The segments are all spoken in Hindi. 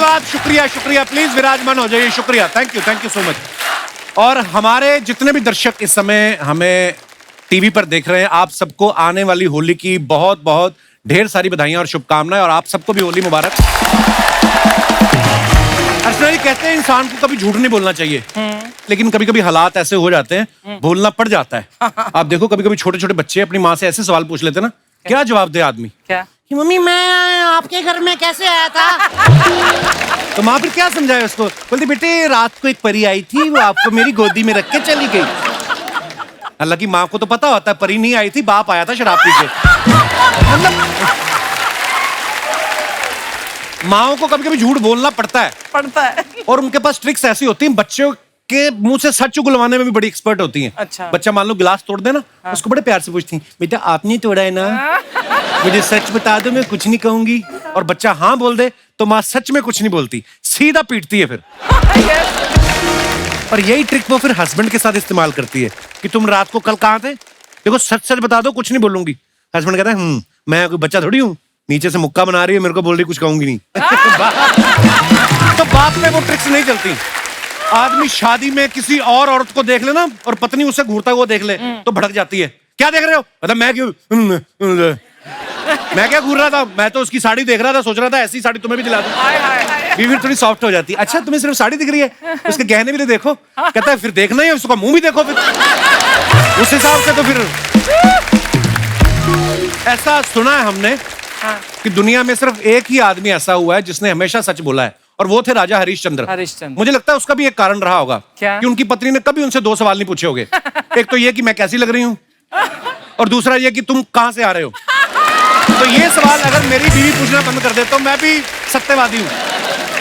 धन्यवाद, शुक्रिया शुक्रिया। प्लीज विराजमान हो जाइए, शुक्रिया, थैंक यू सो मच। और हमारे जितने भी दर्शक इस समय हमें टीवी पर देख रहे हैं, आप सबको आने वाली होली की बहुत बहुत ढेर सारी बधाइयां और शुभकामनाएं, और आप सबको भी होली मुबारक। अर्चना जी कहते हैं इंसान को कभी झूठ नहीं बोलना चाहिए, लेकिन कभी कभी हालात ऐसे हो जाते हैं, बोलना पड़ जाता है। आप देखो कभी कभी छोटे छोटे बच्चे अपनी माँ से ऐसे सवाल पूछ लेते हैं ना, क्या जवाब दे आदमी? क्या? मम्मी मैं आपके घर में कैसे आया था? तो माँ फिर क्या समझाए उसको? बोलती बेटे रात को एक परी आई थी, वो आपको मेरी गोदी में रख के चली गई। हालांकि माँ को तो पता होता है परी नहीं आई थी, बाप आया था शराब पी के। मतलब माँओं को कभी कभी झूठ बोलना पड़ता है और उनके पास ट्रिक्स ऐसी होती हैं, बच्चों के मुंह से सच उगलवाने में भी बड़ी एक्सपर्ट होती हैं। अच्छा। बच्चा मान लो गिलास तोड़ दे ना, उसको बड़े प्यार से पूछती हैं, बेटा आपने तोड़ा है ना, मुझे सच बता दो, मैं कुछ नहीं कहूंगी। और बच्चा हाँ बोल दे तो माँ सच में कुछ नहीं बोलती, सीधा पीटती है फिर। और यही ट्रिक वो फिर हस्बैंड के साथ इस्तेमाल करती है कि तुम रात को कल कहाँ थे, देखो सच सच बता दो, कुछ नहीं बोलूंगी। हस्बैंड कहता है मैं कोई बच्चा थोड़ी हूँ, नीचे से मुक्का बना रही है, मेरे को बोल रही कुछ कहूंगी नहीं। तो बाप में वो ट्रिक्स नहीं चलती। आदमी शादी में किसी और औरत को देख ले ना, और पत्नी उसे घूरता हुआ देख ले तो भड़क जाती है। क्या देख रहे हो? मतलब मैं क्या घूर रहा था, मैं तो उसकी साड़ी देख रहा था, सोच रहा था ऐसी साड़ी तुम्हें भी दिला दूं। बीवी थोड़ी सॉफ्ट हो जाती है। अच्छा तुम्हें सिर्फ साड़ी दिख रही है, उसके गहने भी तो देखो। कहता है फिर देखना ही है, उसका मुंह भी देखो फिर। उस हिसाब से तो फिर ऐसा सुना है हमने कि दुनिया में सिर्फ एक ही आदमी ऐसा हुआ है जिसने हमेशा सच बोला है, और वो थे राजा हरिश्चंद्र। मुझे लगता है उसका भी एक कारण रहा होगा कि उनकी पत्नी ने कभी उनसे 2 सवाल नहीं पूछे होंगे। एक तो ये कि मैं कैसी लग रही हूँ, और दूसरा ये कि तुम कहां से आ रहे हो। तो ये सवाल अगर मेरी बीवी पूछना बंद कर दे तो मैं भी सत्यवादी हूँ।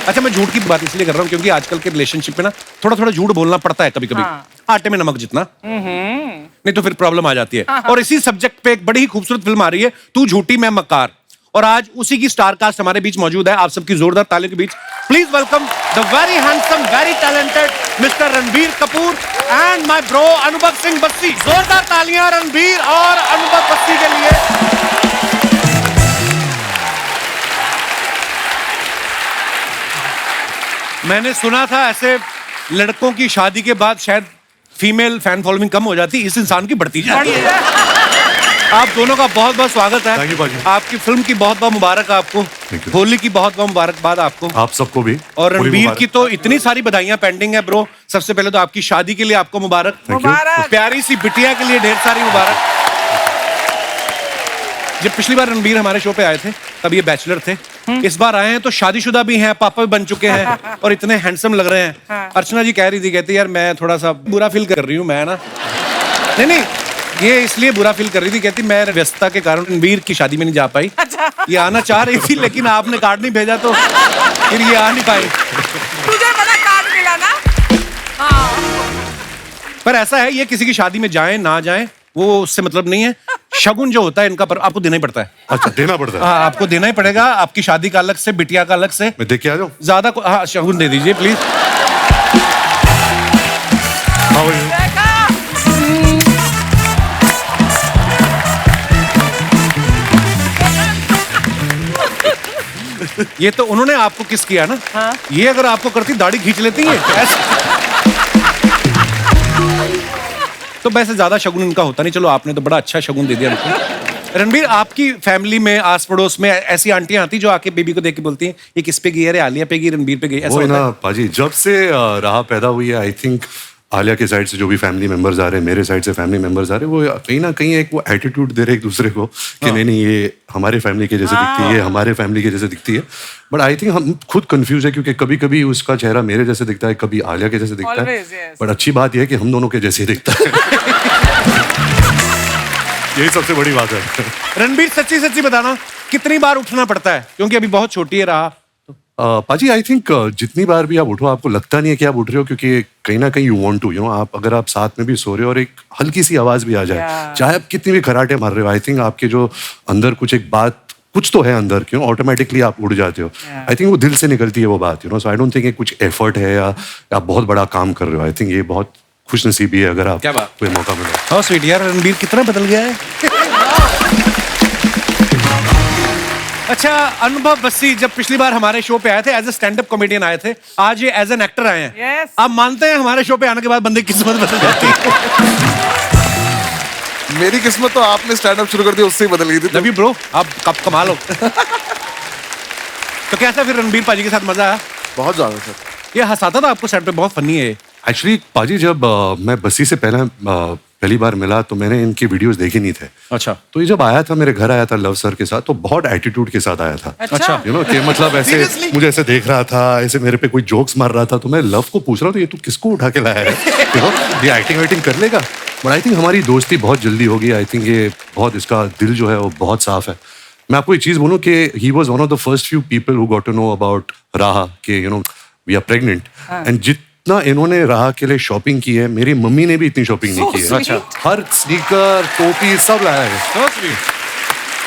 अच्छा मैं झूठ की बात इसलिए कर रहा हूँ क्योंकि आजकल के रिलेशनशिप में ना थोड़ा थोड़ा झूठ बोलना पड़ता है कभी कभी। आटे में नमक जितना, नहीं तो फिर प्रॉब्लम आ जाती है। और इसी सब्जेक्ट पे एक बड़ी ही खूबसूरत फिल्म आ रही है, तू झूठी मैं मक्कार, और आज उसी की स्टार कास्ट हमारे बीच मौजूद है। आप सबकी जोरदार तालियों के बीच please welcome the very handsome, very talented mister Ranbir Kapoor and my bro Anubhav Singh Bassi. जोरदार तालियां रणबीर और अनुभव बस्सी के लिए। मैंने सुना था ऐसे लड़कों की शादी के बाद शायद फीमेल फैन फॉलोइंग कम हो जाती, इस इंसान की बढ़ती जाती है। आप दोनों का बहुत बहुत स्वागत है। आपकी फिल्म की बहुत बहुत मुबारक आपको, होली की बहुत बहुत मुबारकबाद आपको, आप सबको भी। और रणबीर की तो इतनी सारी बधाइयां पेंडिंग है ब्रो। सबसे पहले तो आपकी शादी के लिए आपको मुबारक, प्यारी सी बिटिया के लिए ढेर सारी मुबारक। जब पिछली बार रणबीर हमारे शो पे आए थे तब ये बैचलर थे, इस बार आए हैं तो शादीशुदा भी हैं, पापा भी बन चुके हैं और इतने हैंडसम लग रहे हैं। अर्चना जी कह रही थी, कहती यार मैं थोड़ा सा बुरा फील कर रही हूँ, मैं ना नहीं ये इसलिए बुरा फील कर रही थी, कहती मैं व्यस्तता के कारण रणबीर की शादी में नहीं जा पाई। ये आना चाह रही थी लेकिन आपने कार्ड नहीं भेजा तो फिर ये आ नहीं पाई। तुझे बड़ा कार्ड मिला ना। पर ऐसा है, ये किसी की शादी में जाएं ना जाएं वो उससे मतलब नहीं है। शगुन जो होता है इनका पर आपको देना ही पड़ता है। अच्छा देना पड़ता है? हाँ आपको देना ही पड़ेगा। आपकी शादी का अलग से, बिटिया का अलग से। मैं देख के आ जाऊं? ज्यादा हाँ शगुन दे दीजिए प्लीज। ये तो उन्होंने आपको किस किया ना। हाँ? ये अगर आपको करती दाढ़ी खींच लेती है तो वैसे ज्यादा शगुन इनका होता नहीं। चलो आपने तो बड़ा अच्छा शगुन दे दिया इनको। रणबीर आपकी फैमिली में आस पड़ोस में ऐसी आंटियां आती जो आके बेबी को देख के बोलती हैं ये किस पे गई है? आलिया पे गई, रणबीर पे गई, ऐसा होता है? पाजी जब से राह पैदा हुई है, आई थिंक आलिया के साइड से जो भी फैमिली मेंबर्स आ रहे हैं, मेरे साइड से फैमिली मेंबर्स आ रहे हैं, वो कहीं ना कहीं एक वो एटीट्यूड दे रहे एक दूसरे को कि नहीं ये हमारे फैमिली के जैसे दिखती है, हमारे फैमिली के जैसे दिखती है। बट आई थिंक हम खुद कंफ्यूज है क्योंकि कभी कभी उसका चेहरा मेरे जैसे दिखता है, कभी आलिया के जैसे दिखता है। बट अच्छी बात यह है कि हम दोनों के जैसे दिखता है। यही सबसे बड़ी बात है। रणबीर सच्ची सच्ची बताना कितनी बार उठना पड़ता है, क्योंकि अभी बहुत छोटी है राह। पाजी आई थिंक जितनी बार भी आप उठो आपको लगता नहीं है कि आप उठ रहे हो, क्योंकि कहीं ना कहीं यू वांट टू आप अगर आप साथ में भी सो रहे हो और एक हल्की सी आवाज भी आ जाए, चाहे आप कितनी भी खराटे मार रहे हो, आई थिंक आपके जो अंदर कुछ एक बात कुछ तो है अंदर, क्यों ऑटोमेटिकली आप उड़ जाते हो। आई थिंक वो दिल से निकलती है वो बात, सो आई डोंट थिंक कुछ एफर्ट है या आप बहुत बड़ा काम कर रहे हो। आई थिंक ये बहुत खुशनसीबी है अगर आप कोई मौका मिले। हाँ स्वीट यार, रणबीर कितना बदल गया है। अच्छा, अनुभव बस्सी जब पिछली बार हमारे शो पे आए थे as a stand up comedian आए थे, आज ये एज एन एक्टर आए हैं। Yes. आप मानते हैं हमारे शो पे आने के बाद बंदे की किस्मत बदल जाती है? मेरी किस्मत तो आपने स्टैंड अप शुरू कर दिया, उससे ही बदल गई थी। लव यू ब्रो, आप कब कमाल हो। तो कैसा फिर रणबीर पाजी के साथ मजा आया? बहुत ज्यादा सर। ये हंसाता था आपको सेट पे, बहुत फनी है। एक्चुअली पाजी जब मैं बस्सी से पहली बार मिला तो मैंने इनके वीडियोस देखे नहीं थे। अच्छा। तो ये जब आया था मेरे घर आया था लव सर के साथ, तो बहुत एटीट्यूड के साथ आया था। अच्छा। यू नो कि मतलब ऐसे मुझे ऐसे देख रहा था, ऐसे मेरे पे कोई जोक्स मार रहा था, तो मैं लव को पूछ रहा हूँ तो ये तू किसको उठा के लाया है? यू नो ये एक्टिंग वेटिंग कर लेगा। बट आई थिंक हमारी दोस्ती बहुत जल्दी होगी। आई थिंक ये बहुत, इसका दिल जो है वो बहुत साफ है। मैं आपको एक चीज बोलूं कि he was one of the first few people who got to know about Raha के you know we are pregnant, and जितना इन्होंने राहा के लिए शॉपिंग की है, मेरी मम्मी ने भी इतनी शॉपिंग नहीं की है। अच्छा। हर स्नीकर टोपी सब लाया है।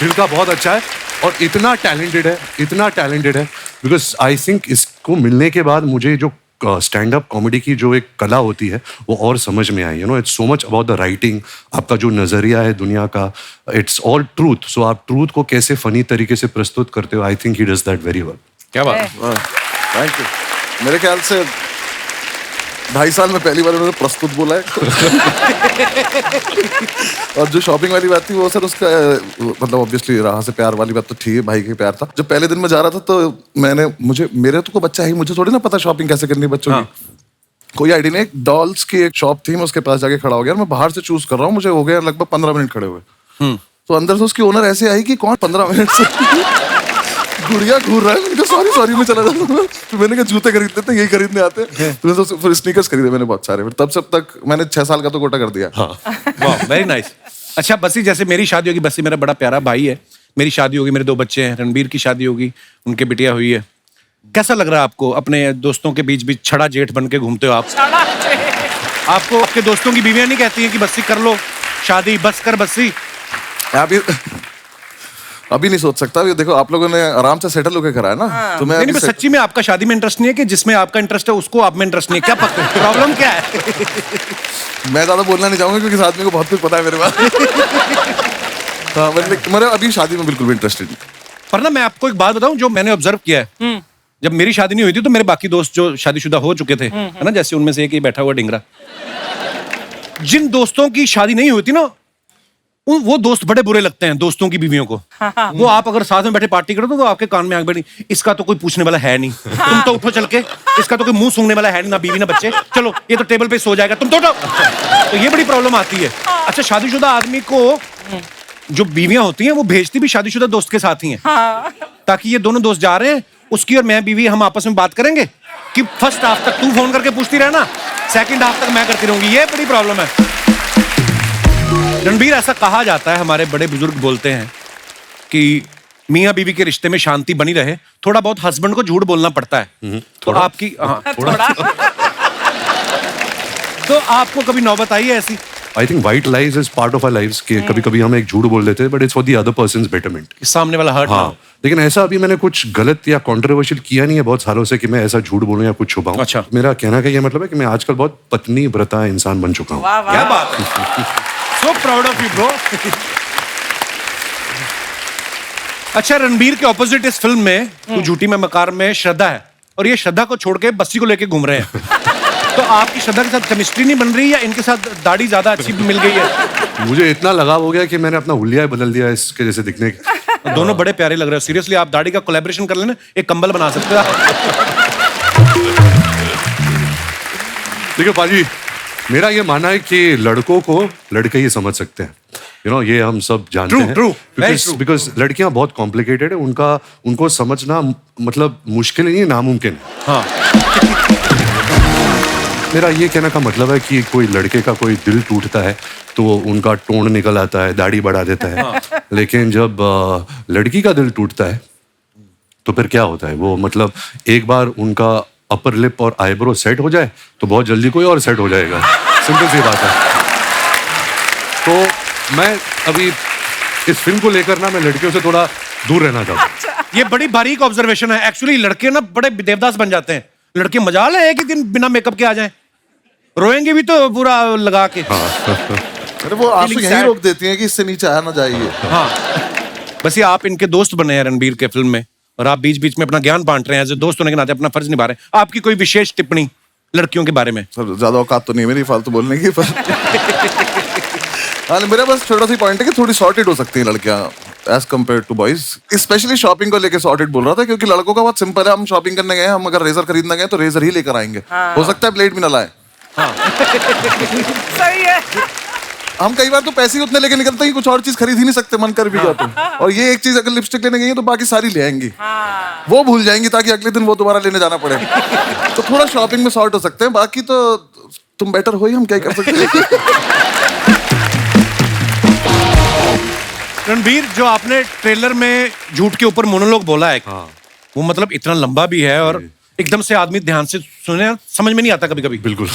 दिल का बहुत अच्छा है और इतना टैलेंटेड है बिकॉज आई थिंक इसको मिलने के बाद मुझे जो स्टैंड अप कॉमेडी की जो एक कला होती है वो और समझ में आई। You know it's so much about the writing, आपका जो नजरिया है दुनिया का, इट्स ऑल ट्रूथ। सो आप ट्रूथ को कैसे फनी तरीके से प्रस्तुत करते हो, I think he does that very well. क्या बात। Thank you. मेरे ख्याल से 2.5 साल में पहली बार उन्होंने प्रस्तुत बोला है। और जो शॉपिंग वाली बात थी वो सर उसका मतलब ऑब्वियसली राह से प्यार वाली बात तो थी, भाई के प्यार था। जब पहले दिन में जा रहा था तो मेरे तो कोई बच्चा है, मुझे थोड़ी ना पता शॉपिंग कैसे करनी है बच्चों की। कोई आइडिया नहीं। एक डॉल्स की एक शॉप थी, मैं उसके पास जाके खड़ा हो गया। मैं बाहर से चूज कर रहा हूँ, मुझे हो गया लगभग 15 मिनट खड़े हुए। तो अंदर से उसकी ओनर ऐसे आई कि कौन 15 मिनट से गुड़िया घूर रहा है। मैंने कहा सॉरी मैं चला जाता हूँ। तो मैंने कहा जूते खरीदते थे, यही खरीदने आते। तो फिर स्नीकर्स खरीदे मैंने बहुत सारे। फिर तब से अब तक मैंने 6 साल का तो कोटा कर दिया। वाह, वेरी नाइस। अच्छा बस्सी, जैसे मेरी शादी होगी, बस्सी मेरा बड़ा प्यारा भाई है, मेरी शादी होगी, मेरे 2 बच्चे हैं, रणबीर की शादी होगी, उनके बिटिया हुई है। कैसा लग रहा है आपको अपने दोस्तों के बीच बीच छड़ा जेठ बन के घूमते हो आप? आपको आपके दोस्तों की बीवियां नहीं कहती हैं कि बस्सी कर लो शादी, बस कर बस्सी? अभी नहीं सोच सकता। अभी देखो आप लोगों ने आराम से सेटल होकर करा है ना। तो मैं नहीं, सच्ची में आपका शादी में इंटरेस्ट नहीं है कि जिसमें आपका इंटरेस्ट है उसको आप में इंटरेस्ट नहीं है? क्या प्रॉब्लम क्या है? मैं ज्यादा बोलना नहीं चाहूंगा क्योंकि इस आदमी को बहुत कुछ पता है मेरे बारे में। हाँ, मेरे अभी शादी में बिल्कुल भी इंटरेस्टेड नहीं। पर ना मैं आपको एक बात बताऊं जो मैंने ऑब्जर्व किया है। जब मेरी शादी नहीं हुई थी तो मेरे बाकी दोस्त जो शादीशुदा हो चुके थे, है ना, जैसे उनमें से एक ही बैठा हुआ डिंगरा, जिन दोस्तों की शादी नहीं हुई थी ना, वो दोस्त बड़े बुरे लगते हैं दोस्तों की बीवियों को। वो आप अगर साथ में बैठे पार्टी करो तो आपके कान में आग बैठी, इसका तो कोई पूछने वाला है नहीं, तुम तो उठो चल के, इसका तो कोई मुंह सूंघने वाला है नहीं, ना बीवी ना बच्चे, चलो ये तो टेबल पे सो जाएगा, तुम तो उठो। तो ये बड़ी प्रॉब्लम आती है। अच्छा, शादीशुदा आदमी को जो बीवियां होती हैं वो भेजती भी शादीशुदा दोस्त के साथ ही हैं, ताकि ये दोनों दोस्त जा रहे हैं, उसकी और मैं बीवी हम आपस में बात करेंगे कि फर्स्ट हाफ तक तू फोन करके पूछती रहना, सेकंड हाफ तक मैं करती रहूंगी। ये बड़ी प्रॉब्लम है। रणबीर, ऐसा कहा जाता है, हमारे बड़े बुजुर्ग बोलते हैं कि मियाँ बीवी के रिश्ते में शांति बनी रहे, थोड़ा बहुत हस्बैंड को झूठ बोलना पड़ता है। तो आपकी तो आपको कभी नौबत आई है ऐसी? I think white lies is part of our lives कि कभी कभी हम एक झूठ बोल देते हैं but it's for the other person's betterment, सामने वाला हर्ट। हाँ, लेकिन ऐसा अभी मैंने कुछ गलत या कॉन्ट्रोवर्शियल किया नहीं है बहुत सालों से कि मैं ऐसा झूठ बोलूं या कुछ छुपाऊं। अच्छा। मेरा कहना का ये मतलब है कि मैं आजकल बहुत पत्नी व्रता इंसान बन चुका हूँ। क्या बात है, so proud of you bro. अच्छा, रणबीर के ऑपोजिट इस फिल्म में तू झूठी में मकार में श्रद्धा है, और ये श्रद्धा को छोड़ के बस्सी को लेके घूम रहे हैं। तो आपकी श्रद्धा के साथ केमिस्ट्री नहीं बन रही या इनके साथ दाढ़ी ज्यादा अच्छी मिल गई है? मुझे इतना लगाव हो गया कि मैंने अपना हुलिया बदल दिया इसके जैसे दिखने के। दोनों बड़े प्यारे लग रहे हो। सीरियसली आप दाढ़ी का कोलैबोरेशन कर लेना, एक कंबल बना सकते हो। देखो पाजी, मेरा ये मानना है कि लड़कों को लड़के ही समझ सकते हैं। यू नो ये हम सब जानते हैं। True. बिकॉज लड़कियां बहुत कॉम्प्लिकेटेड है, उनको समझना मतलब मुश्किल नहीं, नामुमकिन है। हाँ। मेरा ये कहने का मतलब है कि कोई लड़के का कोई दिल टूटता है तो उनका टोन निकल आता है, दाढ़ी बढ़ा देता है। लेकिन जब लड़की का दिल टूटता है तो फिर क्या होता है, वो मतलब एक बार उनका अपर लिप और आईब्रो सेट हो जाए तो बहुत जल्दी कोई और सेट हो जाएगा। सिंपल सी बात है। तो मैं अभी इस फिल्म को लेकर ना मैं लड़कियों से थोड़ा दूर रहना चाहता हूँ। ये बड़ी बारीक ऑब्जर्वेशन है। एक्चुअली लड़के ना बड़े देवदास बन जाते हैं। लड़के मजाल है कि दिन बिना मेकअप के आ जाएं, रोएंगे भी तो पूरा लगा के। अरे वो आंसू यहीं रोक देती हैं कि इससे नीचे आया ना जाइए। हाँ, बस ये आप इनके दोस्त बने हैं रणबीर के फिल्म में, और आप बीच बीच में अपना ज्ञान बांट रहे हैं, एज दोस्त होने के नाते अपना फर्ज निभा रहे हैं। आपकी कोई विशेष टिप्पणी लड़कियों के बारे में? सर ज्यादा औकात तो नहीं है मेरी फालतू बोलने की, पर हाँ मेरा बस छोटा सा पॉइंट है कि थोड़ी सॉर्टेड हो सकती हैं लड़कियां as compared to boys, specially shopping को लेकर सॉर्टेड बोल रहा था, क्योंकि लड़कों का बहुत सिंपल है, हम शॉपिंग करने गए, हम अगर रेजर खरीदने गए तो रेजर ही लेकर आएंगे, हो सकता है ब्लेड भी ना लाए। सही है। हम कई बार तो पैसे ही उतने लेके निकलते हैं, कुछ और चीज खरीद ही नहीं सकते, मन कर भी जाते हैं। और ये एक चीज अगर लिपस्टिक लेने गई है तो बाकी सारी ले आएंगी, वो भूल जाएंगी ताकि अगले दिन वो दोबारा लेने जाना पड़े। तो थोड़ा शॉपिंग में सॉर्ट हो सकते हैं, बाकी तो तुम बेटर हो ही, हम क्या कर सकते हैं। रणबीर, जो आपने ट्रेलर में झूठ के ऊपर मोनोलॉग बोला है, वो मतलब इतना लंबा भी है और एकदम से आदमी ध्यान से सुने, समझ में नहीं आता कभी कभी। बिल्कुल।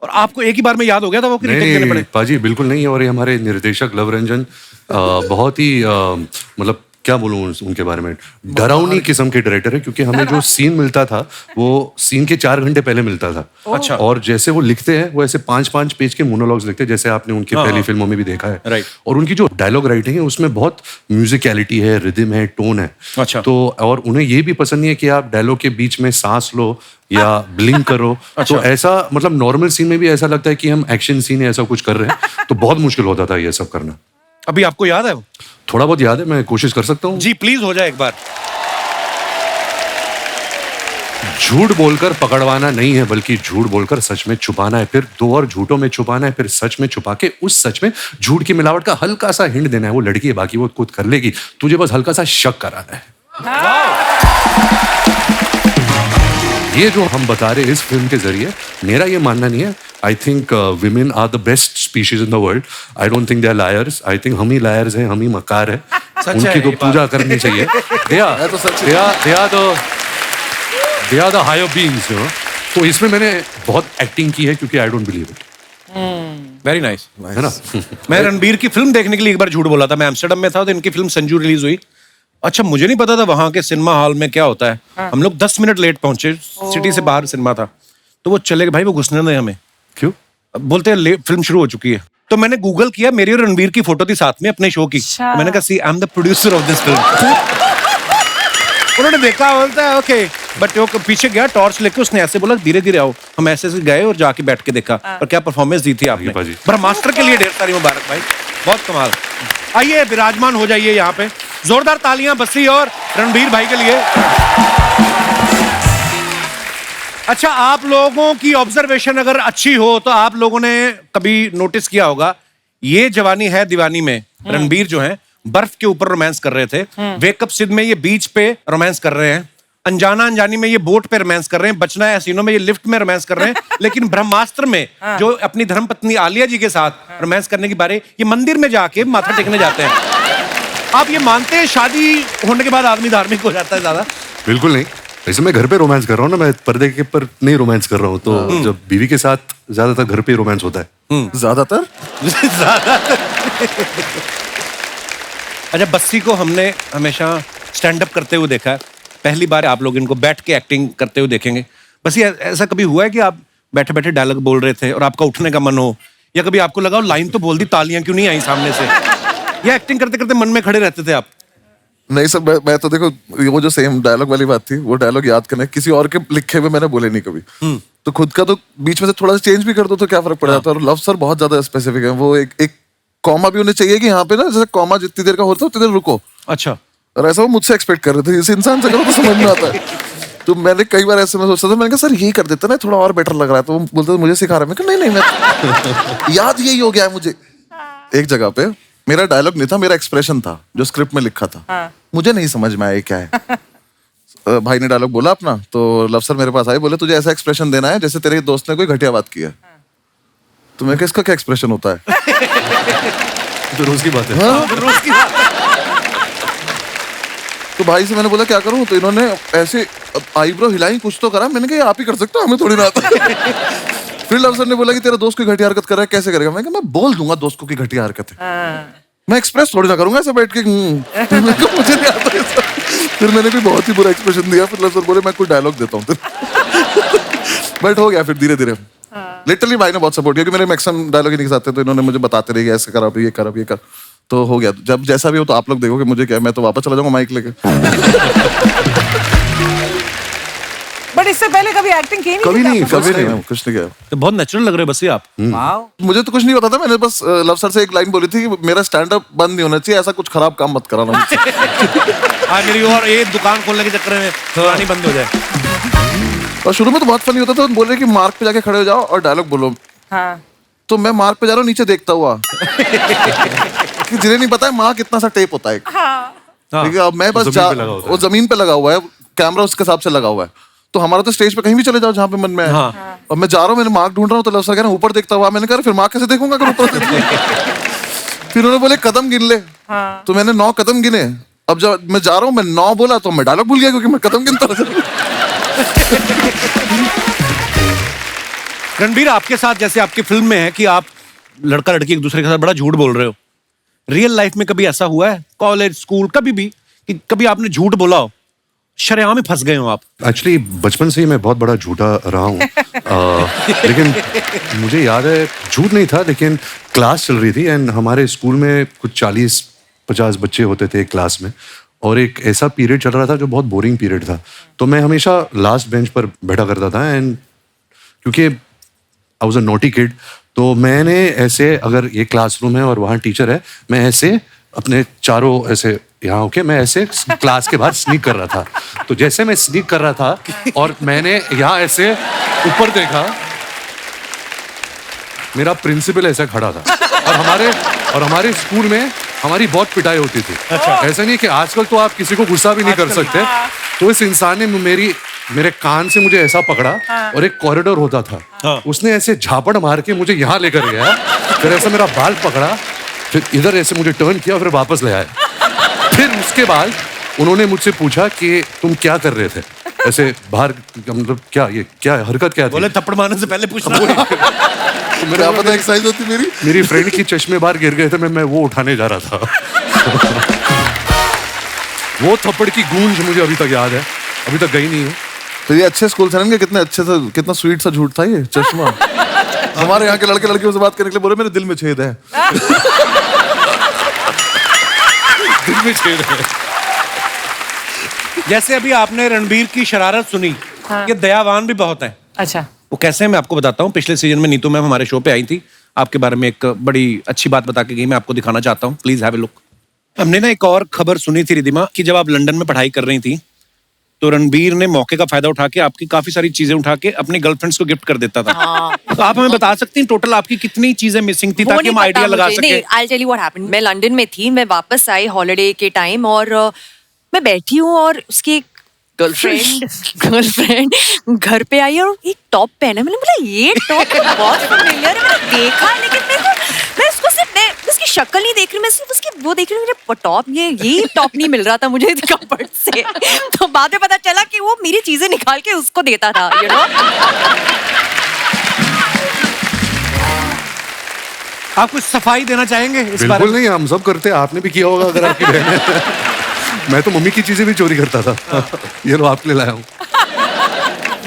और आपको एक ही बार में याद हो गया था वो कि रिटेक देने पड़े? पाजी बिल्कुल नहीं। और ये हमारे निर्देशक लव रंजन बहुत ही मतलब क्या बोलूं उनके बारे में, डरावनी किस्म के डायरेक्टर है, क्योंकि हमें जो सीन मिलता था वो सीन के 4 घंटे पहले मिलता था। अच्छा। और जैसे वो लिखते हैं वो ऐसे 5-5 पेज के मोनोलॉग्स लिखते हैं, जैसे आपने उनकी पहली फिल्मों में भी देखा है। राइट। और उनकी जो डायलॉग राइटिंग है उसमें बहुत म्यूजिकलिटी है, रिदम है, टोन है। अच्छा। तो और उन्हें ये भी पसंद नहीं है कि आप डायलॉग के बीच में सांस लो या ब्लिंक करो। तो ऐसा मतलब नॉर्मल सीन में भी ऐसा लगता है कि हम एक्शन सीन है ऐसा कुछ कर रहे हैं, तो बहुत मुश्किल होता था ये सब करना। अभी आपको याद है वो? थोड़ा बहुत याद है, मैं कोशिश कर सकता हूँ। जी प्लीज हो जाए एक बार। झूठ बोलकर पकड़वाना नहीं है, बल्कि झूठ बोलकर सच में छुपाना है, फिर 2 और झूठों में छुपाना है, फिर सच में छुपा के उस सच में झूठ की मिलावट का हल्का सा हिंट देना है। वो लड़की है, बाकी वो खुद कर लेगी, तुझे बस हल्का सा शक कराना है। ये जो हम बता रहे हैं इस फिल्म के जरिए, मेरा ये मानना नहीं है। I think women are the best species in the world. I don't think they are liars. I think हम ही लायर्स हैं, हम ही मकार है। उनकी तो पूजा करनी चाहिए। They are the higher beings, you know. तो इसमें मैंने बहुत एक्टिंग की है, क्योंकि I don't believe it. Very nice, है ना। मैं रणबीर की फिल्म देखने के लिए एक बार झूठ बोला था। मैं एम्स्टर्डम में था तो इनकी फिल्म संजू रिलीज हुई। अच्छा, मुझे नहीं पता था वहां के सिनेमा हॉल में क्या होता है। हम लोग 10 मिनट लेट पहुंचे, सिटी से बाहर सिनेमा था, तो वो चले गए, भाई वो घुसने नहीं हमें। क्यों? बोलते हैं फिल्म शुरू हो चुकी है। तो मैंने गूगल किया, मेरी और रणबीर की फोटो थी साथ में अपने शो की। मैंने कहा see I am the producer of this film. उन्होंने देखा, बोलता है ओके, बट वो पीछे गया टॉर्च लेके, उसने ऐसे बोला धीरे धीरे आओ। हम ऐसे से गए और जाके बैठ के देखा। और क्या परफॉर्मेंस दी थी आपने। ब्रह्मास्त्र के लिए ढेर सारी मुबारक भाई, बहुत कमाल। आइए विराजमान हो जाइए यहाँ पे, जोरदार तालियां बस्सी और रणबीर भाई के लिए। अच्छा, आप लोगों की ऑब्जर्वेशन अगर अच्छी हो तो आप लोगों ने कभी नोटिस किया होगा, ये जवानी है दीवानी में रणबीर जो है बर्फ के ऊपर रोमांस कर रहे थे, वेकअप सिड में ये बीच पे रोमांस कर रहे हैं, अनजाना अनजानी में ये बोट पे रोमांस कर रहे हैं, बचना है हसीनों में ये लिफ्ट में रोमांस कर रहे हैं। लेकिन ब्रह्मास्त्र में जो अपनी धर्मपत्नी आलिया जी के साथ रोमांस करने की बारे, ये मंदिर में जाके माथा टेकने जाते हैं। आप ये मानते हैं शादी होने के बाद आदमी धार्मिक हो जाता है ज्यादा? बिल्कुल नहीं। वैसे मैं घर पे रोमांस कर रहा हूँ ना, मैं पर्दे के पर नहीं रोमांस कर रहा हूँ। तो जब बीवी के साथ ज्यादातर घर पे रोमांस होता है। ज्यादातर। अच्छा, बस्सी को हमने हमेशा स्टैंड अप करते हुए देखा है, पहली बार आप लोग इनको बैठ के एक्टिंग करते हुए देखेंगे। बस ये ऐसा कभी हुआ है कि आप बैठे बैठे डायलॉग बोल रहे थे और आपका उठने का मन हो, या कभी आपको लगा लाइन तो बोल दी, तालियां क्यों नहीं आई सामने से, या एक्टिंग करते करते मन में खड़े रहते थे आप? नहीं सर, मैं तो देखो, वो जो सेम डायलॉग वाली बात थी, वो डायलॉग याद करना, किसी और के लिखे हुए मैंने बोले नहीं कभी। तो खुद का तो बीच में से थोड़ा सा चेंज भी कर दो तो क्या फर्क पड़ जाता है। और लव सर बहुत ज्यादा स्पेसिफिक है, वो एक कॉमा भी उन्हें चाहिए कि यहाँ पे ना, जैसे कॉमा जितनी देर का होता है उतनी देर रुको। अच्छा। और ऐसा वो मुझसे एक्सपेक्ट कर रहे थे, इस इंसान से करो तो समझ में आता है। तो मैंने कई बार ऐसे में सोचता था, मैंने कहा सर ये कर देता ना, थोड़ा और बेटर लग रहा है। तो वो बोलते मुझे सिखा रहा है। मैं कहा नहीं मैं याद यही हो गया है मुझे। एक जगह पे मेरा डायलॉग नहीं था, मेरा एक्सप्रेशन था जो स्क्रिप्ट में लिखा था। मुझे नहीं समझ में आया क्या है। भाई ने डायलॉग बोला अपना, तो लव सर मेरे पास आए, बोले तुझे ऐसा एक्सप्रेशन देना है जैसे तेरे दोस्त ने कोई घटिया बात की है। तो मैं इसका क्या एक्सप्रेशन होता है? तो रोज की बात है। रोज की बात। तो भाई से मैंने बोला क्या करूं, तो इन्होंने ऐसे आईब्रो हिलाई, कुछ तो करा। मैंने कहा आप ही कर सकते हो, हमें थोड़ी ना आता। फिर लव सर ने बोला कि तेरा दोस्त कोई घटिया हरकत कर रहा है, कैसे करेगा? मैं कहा मैं बोल दूंगा दोस्त को कि घटिया हरकत है, मैं एक्सप्रेस थोड़ी ना करूंगा ऐसे बैठ के। मुझे नहीं आता ऐसा। फिर मैंने भी बहुत ही बुरा एक्सप्रेशन दिया। फिर लव सर बोले मैं कोई डायलॉग देता हूँ। बट हो गया फिर धीरे धीरे। लिटरली भाई ने बहुत सपोर्ट किया कि मेरे मैक्सिमम डायलॉग ही नहीं आते, तो इन्होंने मुझे बताते रहे ऐसे कर, अब ये कर, अब ये कर। तो हो गया। जब जैसा भी हो तो आप लोग देखोगे, मुझे क्या, मैं तो वापस चला जाऊंगा माइक लेके। बट इससे पहले कभी एक्टिंग की नहीं? कभी नहीं, कुछ नहीं किया। तो बहुत नेचुरल लग रहे हो बस ये आप। मुझे तो कुछ नहीं पता था, मैंने बस लव सर से एक लाइन बोली थी कि मेरा स्टैंड अप बंद नहीं होना चाहिए, ऐसा कुछ खराब काम मत कराना मुझसे। मेरी और एक दुकान खोलने के चक्कर में पुरानी बंद हो जाए। और शुरू में तो बहुत फनी होता था, बोल रहे कि मार्क पे जाके खड़े हो जाओ और डायलॉग बोलो। हाँ। तो मैं मार्क पे जा रहा हूँ नीचे देखता हुआ कि जिन्हें नहीं पता है मार्क कितना सा टेप होता है। ठीक है, अब मैं बस वो जमीन पे लगा हुआ है, कैमरा उसके हिसाब से लगा हुआ है। तो हमारा तो स्टेज पे कहीं भी चले जाओ जहाँ पे मन में है। और मैं जा रहा हूँ, मैंने मार्क ढूंढ रहा हूँ, तो लव सर कह रहे हैं ऊपर देखता हुआ। मैंने कहा फिर मार्क कैसे देखूंगा अगर ऊपर से। फिर उन्होंने बोले कदम गिन ले। तो मैंने 9 कदम गिने। अब जब मैं जा रहा हूँ, मैं 9 बोला तो मैं डायलॉग भूल गया क्योंकि मैं कदम गिनता रहा। रणबीर, आपके साथ जैसे आपकी फिल्म में है कि आप लड़का लड़की एक दूसरे के साथ बड़ा झूठ बोल रहे हो, रियल लाइफ में कभी ऐसा हुआ है, कॉलेज स्कूल कभी भी, कि कभी आपने झूठ बोला हो, शरेआम में फंस गए हो आप? एक्चुअली बचपन से ही मैं बहुत बड़ा झूठा रहा हूँ। लेकिन मुझे याद है, झूठ नहीं था, लेकिन क्लास चल रही थी एंड हमारे स्कूल में कुछ 40-50 बच्चे होते थे एक क्लास में, और एक ऐसा पीरियड चल रहा था जो बहुत बोरिंग पीरियड था। तो मैं हमेशा लास्ट बेंच पर बैठा करता था एंड क्योंकि I was a naughty kid, तो मैंने ऐसे, अगर ये क्लासरूम है और वहाँ टीचर है, मैं ऐसे अपने चारों ऐसे यहाँ होके मैं ऐसे क्लास के बाहर स्नीक कर रहा था। तो जैसे मैं स्नीक कर रहा था और मैंने यहाँ ऐसे ऊपर देखा, मेरा प्रिंसिपल ऐसा खड़ा था। और हमारे स्कूल में हमारी बहुत पिटाई होती थी। ऐसा नहीं कि आजकल तो आप किसी को गुस्सा भी नहीं कर सकते। तो इस इंसान ने मेरे कान से मुझे ऐसा पकड़ा, और एक कॉरिडोर होता था, उसने ऐसे झापड़ मार के मुझे यहाँ लेकर गया, फिर ऐसा मेरा बाल पकड़ा, फिर इधर ऐसे मुझे टर्न किया, फिर वापस ले आया। फिर उसके बाद उन्होंने मुझसे पूछा कि तुम क्या कर रहे थे ऐसे बाहर, मतलब क्या हरकत क्या थी? बोले थप्पड़ मारने से पहले पूछना। तो मेरा पता एक्सरसाइज होती मेरी फ्रेंड की चश्मे बाहर गिर गए थे, मैं वो उठाने जा रहा था। वो थप्पड़ की गूंज मुझे अभी तक याद है, अभी तक गई नहीं है। तो ये अच्छे स्कूल से ना, कितने अच्छे से, कितना स्वीट सा झूठ था ये चश्मा। हमारे यहाँ के लड़के लड़कियों से बात करने के लिए बोले मेरे दिल में छेद है। दिल में छेद है। जैसे अभी आपने रणबीर की शरारत सुनी, ये दयावान भी बहुत है। अच्छा, वो कैसे है मैं आपको बताता हूँ। पिछले सीजन में नीतू मैम हमारे शो पे आई थी, आपके बारे में एक बड़ी अच्छी बात बता के गई, मैं आपको दिखाना चाहता हूँ, प्लीज हैव ए लुक। हमने ना एक और खबर सुनी थी रिदिमा, कि जब आप लंदन में पढ़ाई कर रही थी तो रणबीर ने मौके का फायदा उठा के आपकी काफी सारी चीजें उठा के अपनी गर्लफ्रेंड्स को गिफ्ट कर देता था। तो आप हमें बता सकती हैं टोटल आपकी कितनी चीजें मिसिंग थी, ताकि हम आइडिया लगा सके। I'll tell you what happened. मैं लंदन में थी, मैं वापस आई हॉलिडे के टाइम, और मैं बैठी हूँ और उसकी गर्लफ्रेंड घर पे आई और एक टॉप पहना। मैंने बोला ये टॉप बहुत फेमिलियर है, मैंने देखा, लेकिन मैं उसको सिर्फ उसकी शक्ल नहीं देख रही, मैं सिर्फ उसकी वो देख रही हूँ, मुझे टॉप ये टॉप नहीं मिल रहा था मुझे कपड़ से। तो बाद में पता चला कि वो मेरी चीजें निकाल के उसको देता था, you know? आप कुछ सफाई देना चाहेंगे इस बारे बिल्कुल में? नहीं, हम सब करते हैं, आपने भी किया होगा अगर आपकी बहन है। मैं तो मम्मी की चीजें भी चोरी करता था। ये लो आपके लिए लाया हूँ।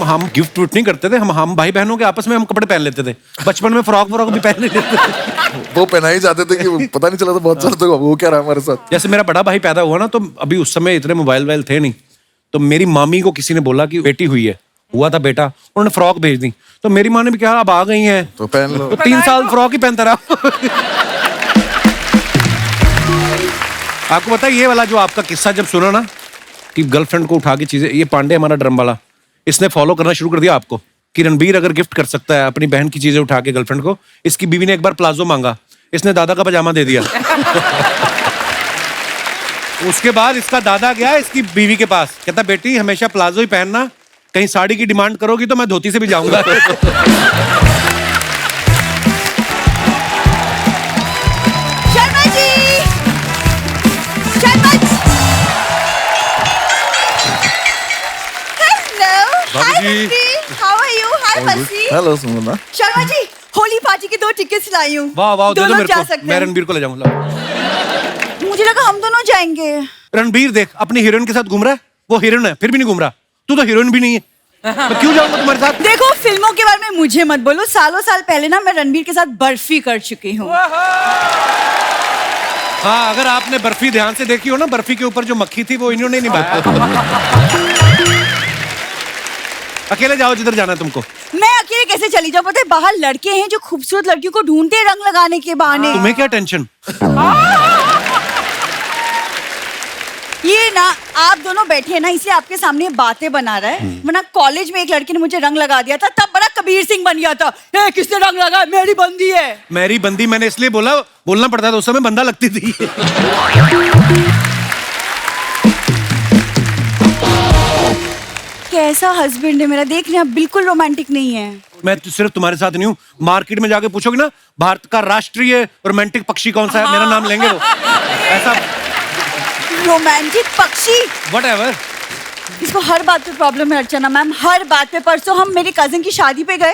हम गिफ्ट विफ्ट नहीं करते थे, हम भाई बहनों के आपस में हम कपड़े पहन लेते थे। बचपन में फ्रॉक भी पहन लेते थे। वो पहना ही जाते थे कि पता नहीं चला था बहुत साल तक वो क्या रहा हमारे साथ। जैसे मेरा बड़ा भाई पैदा हुआ ना, तो अभी उस समय इतने मोबाइल थे नहीं, तो मेरी मामी को किसी ने बोला कि बेटी हुई है, हुआ था बेटा, उन्होंने फ्रॉक भेज दी। तो मेरी माँ ने भी कहा अब आ गई हैं तो पहन लो। तो 3 साल फ्रॉक ही पहनता रहा। आपको पता है ये वाला जो आपका किस्सा जब सुना ना, कि गर्लफ्रेंड को उठा के चीजें, ये पांडे हमारा ड्रम वाला, इसने फॉलो करना शुरू कर दिया आपको, कि रणबीर अगर गिफ्ट कर सकता है अपनी बहन की चीजें उठा के गर्लफ्रेंड को। इसकी बीवी ने एक बार प्लाजो मांगा, इसने दादा का पजामा दे दिया। उसके बाद इसका दादा गया इसकी बीवी के पास, कहता बेटी हमेशा प्लाजो ही पहनना, कहीं साड़ी की डिमांड करोगी तो मैं धोती से भी जाऊंगा। Sharma ji, Sharma ji, hello, hi Bassi, how are you? Hi Bassi, hello Sumana. Sharma ji, Holi party के 2 टिकट्स लाई हूँ। वाह वाह, दे दो मेरे को, सकते मैं हैं। रणबीर को ले जाऊंगा। मुझे लगा हम दोनों जाएंगे। रणबीर देख अपनी हीरोइन के साथ घूम रहा है, वो हीरोइन है फिर भी नहीं घूम रहा, तू तो हीरोइन भी नहीं है, मैं क्यों जाऊंगा तुम्हारे साथ? देखो फिल्मों के बारे में मुझे मत बोलो, सालों साल पहले ना मैं रणबीर के साथ बर्फी कर चुकी हूँ। हाँ, अगर आपने बर्फी ध्यान से देखी हो ना, बर्फी के ऊपर जो मक्खी थी वो इन्होंने निभाया। अकेले जाओ जिधर जाना है तुमको। मैं अकेले कैसे चली जाऊँ? पता है बाहर लड़के हैं जो खूबसूरत लड़कियों को ढूंढते हैं रंग लगाने के बहाने। तुम्हें क्या टेंशन? ये ना आप दोनों बैठे हैं ना, इसलिए आपके सामने बातें बना रहा है। वरना कॉलेज में एक लड़के ने मुझे रंग लगा दिया था, तब बड़ा कबीर सिंह बन गया था। किसने रंग लगा? मेरी बंदी है। मेरी बंदी मैंने इसलिए बोलना पड़ता था, उस समय बंदा लगती थी। कैसा हस्बैंड है मेरा, देखने आप बिल्कुल रोमांटिक नहीं है। मैं तो सिर्फ तुम्हारे साथ नहीं हूँ, मार्केट में जाके पूछोगे ना भारत का राष्ट्रीय रोमांटिक पक्षी कौन सा है, मेरा नाम लेंगे वो। ऐसा रोमांटिक पक्षी, व्हाटएवर। इसको हर बात पे प्रॉब्लम है अर्चना मैम, हर बात पे। परसों हम मेरी कजिन की शादी पे गए,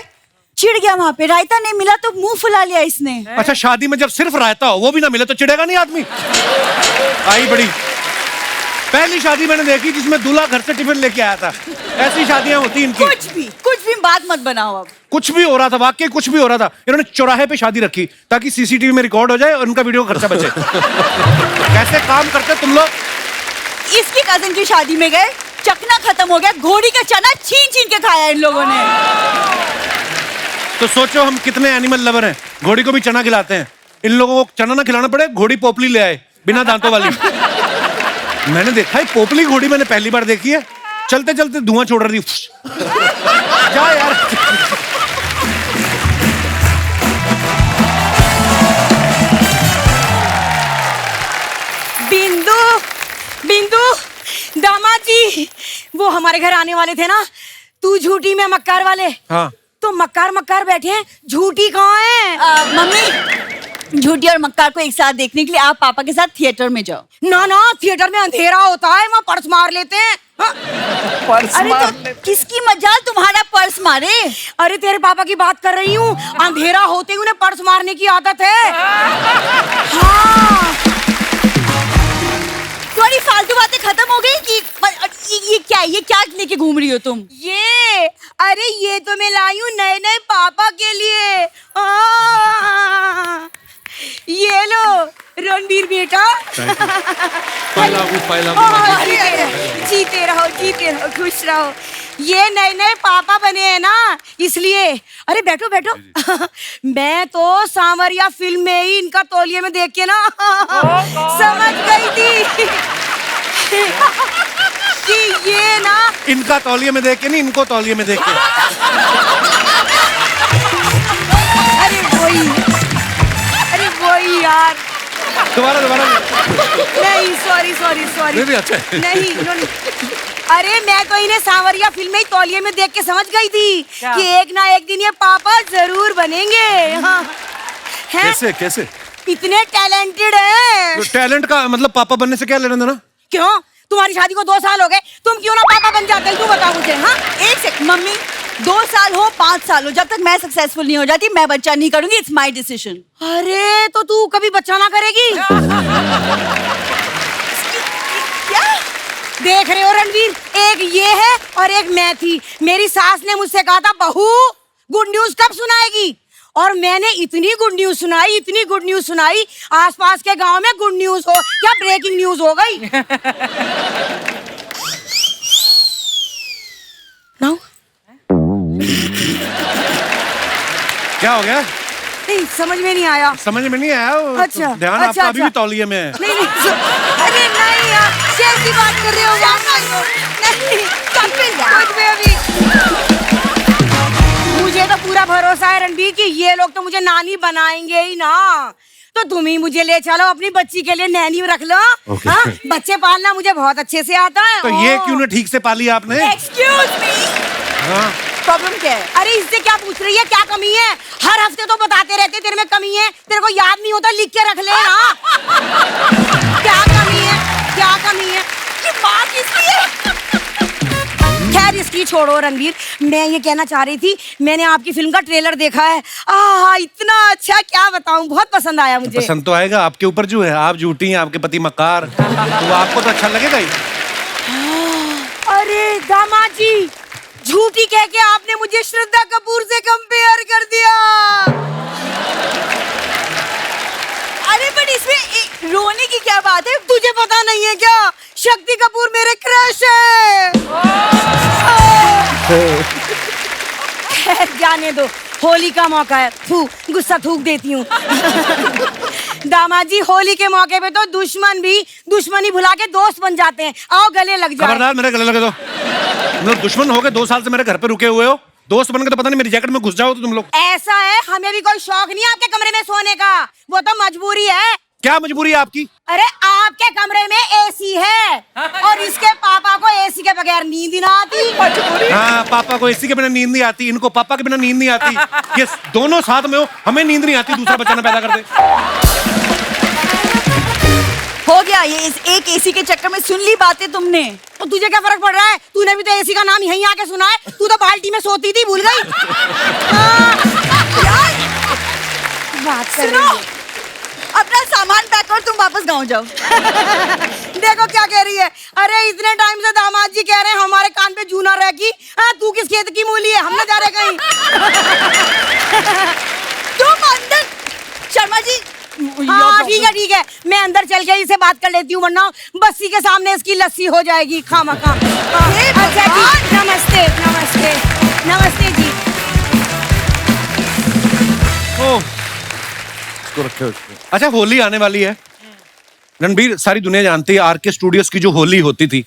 चिढ़ गया वहां पे, रायता नहीं मिला तो मुंह फुला लिया इसने। अच्छा, शादी में जब सिर्फ रायता हो वो भी ना मिले तो चिढ़ेगा नहीं आदमी? आई बड़ी पहली शादी मैंने देखी जिसमें दूल्हा घर से टिफिन लेके आया था। ऐसी शादियां होती इनकी। कुछ भी बात मत बनाओ अब। कुछ भी हो रहा था, वाकई कुछ भी हो रहा था। इन्होंने चौराहे पे शादी रखी ताकि सीसीटीवी में रिकॉर्ड हो जाए और उनका वीडियो खर्चा बचे। कैसे काम करते तुम लोग? इसकी कजिन की शादी में गए, चखना खत्म हो गया, घोड़ी का चना छीन छीन के खाया इन लोगों ने। तो सोचो हम कितने एनिमल लवर हैं, घोड़ी को भी चना खिलाते हैं। इन लोगों को चना ना खिलाना पड़े, घोड़ी पोपली ले आए बिना दांतों वाली। मैंने देखा है पोपली घोड़ी, मैंने पहली बार देखी है। चलते चलते धुआं छोड़ रही थी। जा यार। बिंदु, बिंदु, दामाद जी, वो हमारे घर आने वाले थे ना, तू झूठी में मक्कार वाले। हाँ। तो मक्कार मक्कार बैठे हैं, झूठी कहाँ है? मम्मी, झूठी और मक्कार को एक साथ देखने के लिए आप पापा के साथ थिएटर में जाओ। ना ना, थिएटर में अंधेरा होता है, वहाँ पर्स मार लेते हैं। हाँ? अरे तो किसकी मजाल तुम्हारा पर्स मारे? अरे तेरे पापा की बात कर रही हूँ, अंधेरा होते ही उन्हें पर्स मारने की आदत है। हाँ। तुम्हारी फालतू बातें खत्म हो गई कि ये क्या लेके घूम रही हो तुम? अरे ये तो मैं लाई हूँ नए नए पापा के लिए। ये लो रणबीर बेटा। जीते रहो, खुश रहो। ये नए नए पापा बने हैं ना, इसलिए। अरे बैठो बैठो। मैं तो सांवरिया फिल्म में ही इनका तौलिए में देख के ना समझ गई थी कि ये ना, इनका तौलिए में देख के नहीं, इनको तौलिए में देख के। अरे वही यार। दोबारा नहीं, सॉरी। भी अच्छा है। नहीं। अरे मैं तो इन्हें सांवरिया फिल्म में ही तौलिए में देख के समझ गई थी कि एक ना एक दिन ये पापा जरूर बनेंगे। हाँ। कैसे? इतने टैलेंटेड है। तो टैलेंट का मतलब पापा बनने से क्या लेना देना? क्यों? तुम्हारी शादी को 2 साल हो गए, तुम क्यों ना पापा बन जाते? तू बता मुझे। हाँ, एक सेकंड मम्मी, 2 साल हो 5 साल हो, जब तक मैं सक्सेसफुल नहीं हो जाती मैं बच्चा नहीं करूंगी। It's my decision. अरे तो तू कभी बच्चा ना करेगी? क्या देख रहे हो रणवीर, एक ये है और एक मैं थी। मेरी सास ने मुझसे कहा था बहू गुड न्यूज कब सुनाएगी, और मैंने इतनी गुड न्यूज सुनाई, आसपास के गांव में गुड न्यूज हो क्या ब्रेकिंग न्यूज हो गई। नाउ क्या हो गया? नहीं, समझ में नहीं आया। समझ में नहीं आया? अच्छा, ध्यान अच्छा, आपका अभी भी तौलिए में है। नहीं, अरे नहीं यार, कैसी बात कर रहे हो? नहीं, कुछ भी अभी। मुझे तो पूरा भरोसा है रणबीर कि ये लोग तो मुझे नानी बनाएंगे ही ना। तो तुम ही मुझे ले चलो, अपनी बच्ची के लिए नैनी रख लो। Okay. हाँ, बच्चे पालना मुझे बहुत अच्छे से आता है। तो ये क्यों ना ठीक से पाली आपने? एक्सक्यूज मी, हाँ। प्रॉब्लम क्या है? अरे इससे क्या पूछ रही है, क्या कमी है? हर हफ्ते तो बताते रहते तेरे में कमी है, तेरे को याद नहीं होता, लिख के रख ले ना। क्या कमी है? ये माँ किसकी है? खैर इसकी छोड़ो रणवीर, मैं ये कहना चाह रही थी, मैंने आपकी फिल्म का ट्रेलर देखा है। इतना अच्छा, क्या बताऊं, बहुत पसंद आया मुझे। पसंद तो आएगा, आपके ऊपर जो है, आप झूठी हैं, आपके पति मक्कार, तो आपको तो अच्छा लगेगा ही। अरे दामाद जी, झूठी कह के आपने मुझे श्रद्धा कपूर से कंपेयर कर दिया। अरे बट इसमें रोने की क्या बात है? तुझे पता नहीं है क्या? शक्ति कपूर मेरे क्रश है। जाने दो, होली का मौका है। थू, गुस्सा थूक देती हूँ। दामाद जी, होली के मौके पे तो दुश्मन भी दुश्मनी भुला के दोस्त बन जाते हैं। आओ गले लग जाओ। खबरदार मेरे गले लगे तो। तुम लोग दुश्मन हो गए, 2 साल से मेरे घर पे रुके हुए हो, दोस्त बन के तो पता नहीं मेरी जैकेट में घुस जाओ तो तुम लोग। ऐसा है, हमें भी कोई शौक नहीं है आपके कमरे में सोने का, वो तो मजबूरी है। क्या मजबूरी है आपकी? अरे आपके कमरे में एसी है और इसके पापा को एसी के बगैर नींद ही ना आती। हाँ, पापा को एसी के बिना नींद नहीं आती, इनको पापा के बिना नींद नहीं आती। ये दोनों साथ में हो, हमें नींद नहीं आती, दूसरा बच्चा ना पैदा कर दे। हो गया, ये इस एक एसी के चक्कर में सुन ली बातें तुमने। तो तुझे क्या फर्क पड़ रहा है? तूने भी तो एसी का नाम यहीं आके सुना है। तू तो बाल्टी में सोती थी, भूल गई? बात कर रही है। अपना सामान पैक कर, तुम वापस गाँव जाओ। देखो क्या कह रही है। अरे इतने टाइम से दामाद जी कह रहे हैं हमारे कान पे जूना रह की। तू किस खेत की मूली है? हम ना जा रहे कहीं। तुम अंदर, शर्मा जी। हाँ ठीक है, मैं अंदर चल के इसे बात कर लेती हूँ, वरना बस्सी के सामने इसकी लस्सी हो जाएगी खामखा। अच्छा जी, नमस्ते नमस्ते नमस्ते जी। अच्छा, होली आने वाली है रणबीर, सारी दुनिया जानती है आरके स्टूडियोज की जो होली होती थी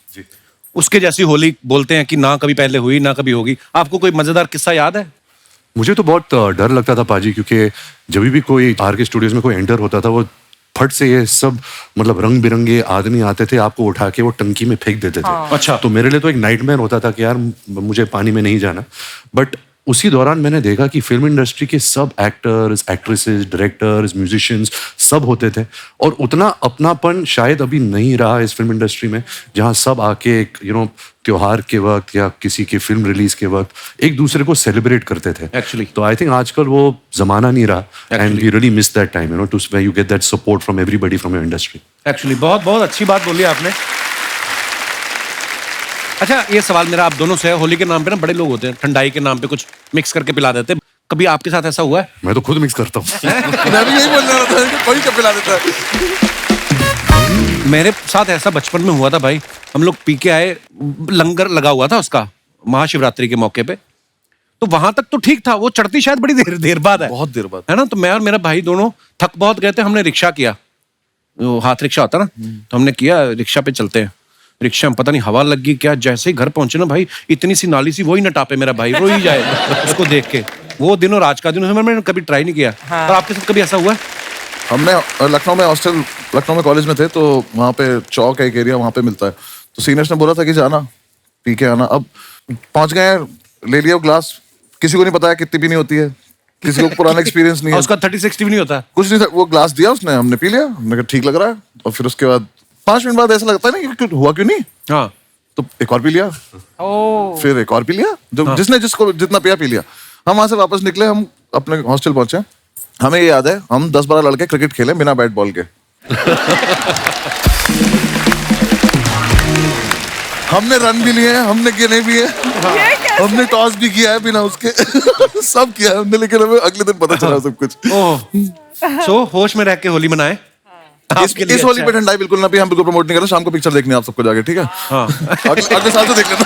उसके जैसी होली बोलते हैं कि ना कभी पहले हुई ना कभी होगी। आपको कोई मजेदार किस्सा याद है? मुझे तो बहुत डर लगता था पाजी, क्योंकि जब भी कोई आरके स्टूडियोज में कोई एंटर होता था, वो फट से ये सब मतलब रंग बिरंगे आदमी आते थे, आपको उठा के वो टंकी में फेंक देते थे। अच्छा। तो मेरे लिए तो एक नाइटमेयर होता था कि यार मुझे पानी में नहीं जाना। बट उसी दौरान मैंने देखा कि फिल्म इंडस्ट्री के सब एक्टर्स, एक्ट्रेसेस, डायरेक्टर्स, म्यूजिशियंस सब होते थे, और उतना अपनापन शायद अभी नहीं रहा इस फिल्म इंडस्ट्री में, जहाँ सब आके एक त्योहार के वक्त या किसी की फिल्म रिलीज के वक्त एक दूसरे को सेलिब्रेट करते थे। Actually. तो आई थिंक आजकल वो जमाना नहीं रहा, and we really miss that time, to where you get that support from everybody from your industry. Actually बहुत बहुत अच्छी बात बोली आपने। अच्छा, ये सवाल मेरा आप दोनों से है। होली के नाम पे ना बड़े लोग होते हैं, ठंडाई के नाम पे कुछ मिक्स करके पिला देते हैं। कभी आपके साथ ऐसा हुआ है? मैं तो खुद मिक्स करता हूँ। मैं भी यही बोलने वाला था कि कोई क्या पिला देता है। मेरे साथ ऐसा बचपन में हुआ था भाई। हम लोग पी के आए, लंगर लगा हुआ था उसका महाशिवरात्रि के मौके पे, तो वहां तक तो ठीक था। वो चढ़ती शायद बड़ी देर बाद है, बहुत देर बाद, है ना। तो मैं और मेरा भाई दोनों थक बहुत गए थे, हमने रिक्शा किया, वो हाथ रिक्शा होता ना, तो हमने किया रिक्शा पे चलते हैं। रिक्शा में पता नहीं हवा लग गई क्या, जैसे ही घर पहुंचे ना भाई, इतनी सी नाली सी, वही न टापे मेरा भाई, रो ही जाए उसको देख के। वो दिनों राज का दिन, मैंने कभी ट्राई नहीं किया। और आपके साथ कभी ऐसा हुआ है? हमने लखनऊ में कॉलेज में थे, तो वहाँ पे चौक है एक एरिया, वहाँ पे मिलता है। तो सीनियर्स ने बोला था कि जाना पी के आना। अब पहुंच गए, ले लिया ग्लास, किसी को नहीं पता है कितनी पीनी होती है, किसी को पुराना एक्सपीरियंस नहीं है। उसका 30-60 भी नहीं होता कुछ नहीं था, वो ग्लास दिया उसने, हमने पी लिया, हमने कहा ठीक लग रहा है। और फिर उसके बाद 5 मिनट बाद ऐसा लगता है ना कि हुआ क्यों नहीं, हाँ, तो एक और पी लिया, फिर एक और पी लिया, जो जिसने जिसको जितना पिया पी लिया। हम वहां से वापस निकले, हम अपने हॉस्टल पहुंचे। हमें ये याद है, हम 10-12 लड़के क्रिकेट खेले बिना बैट बॉल के। हमने रन भी लिए हैं, हमने गिने भी है, हमने टॉस भी किया है बिना उसके। सब किया है हमने, लेकिन हमें अगले दिन पता चला सब कुछ। सो होश में रह के होली मनाए। इस होली पे ठंडाई बिल्कुल ना भी, हम बिल्कुल प्रमोट नहीं कर रहे। शाम को पिक्चर देखनी है आप सबको जाके, ठीक है? हाँ। अगले साल तो देख लेना।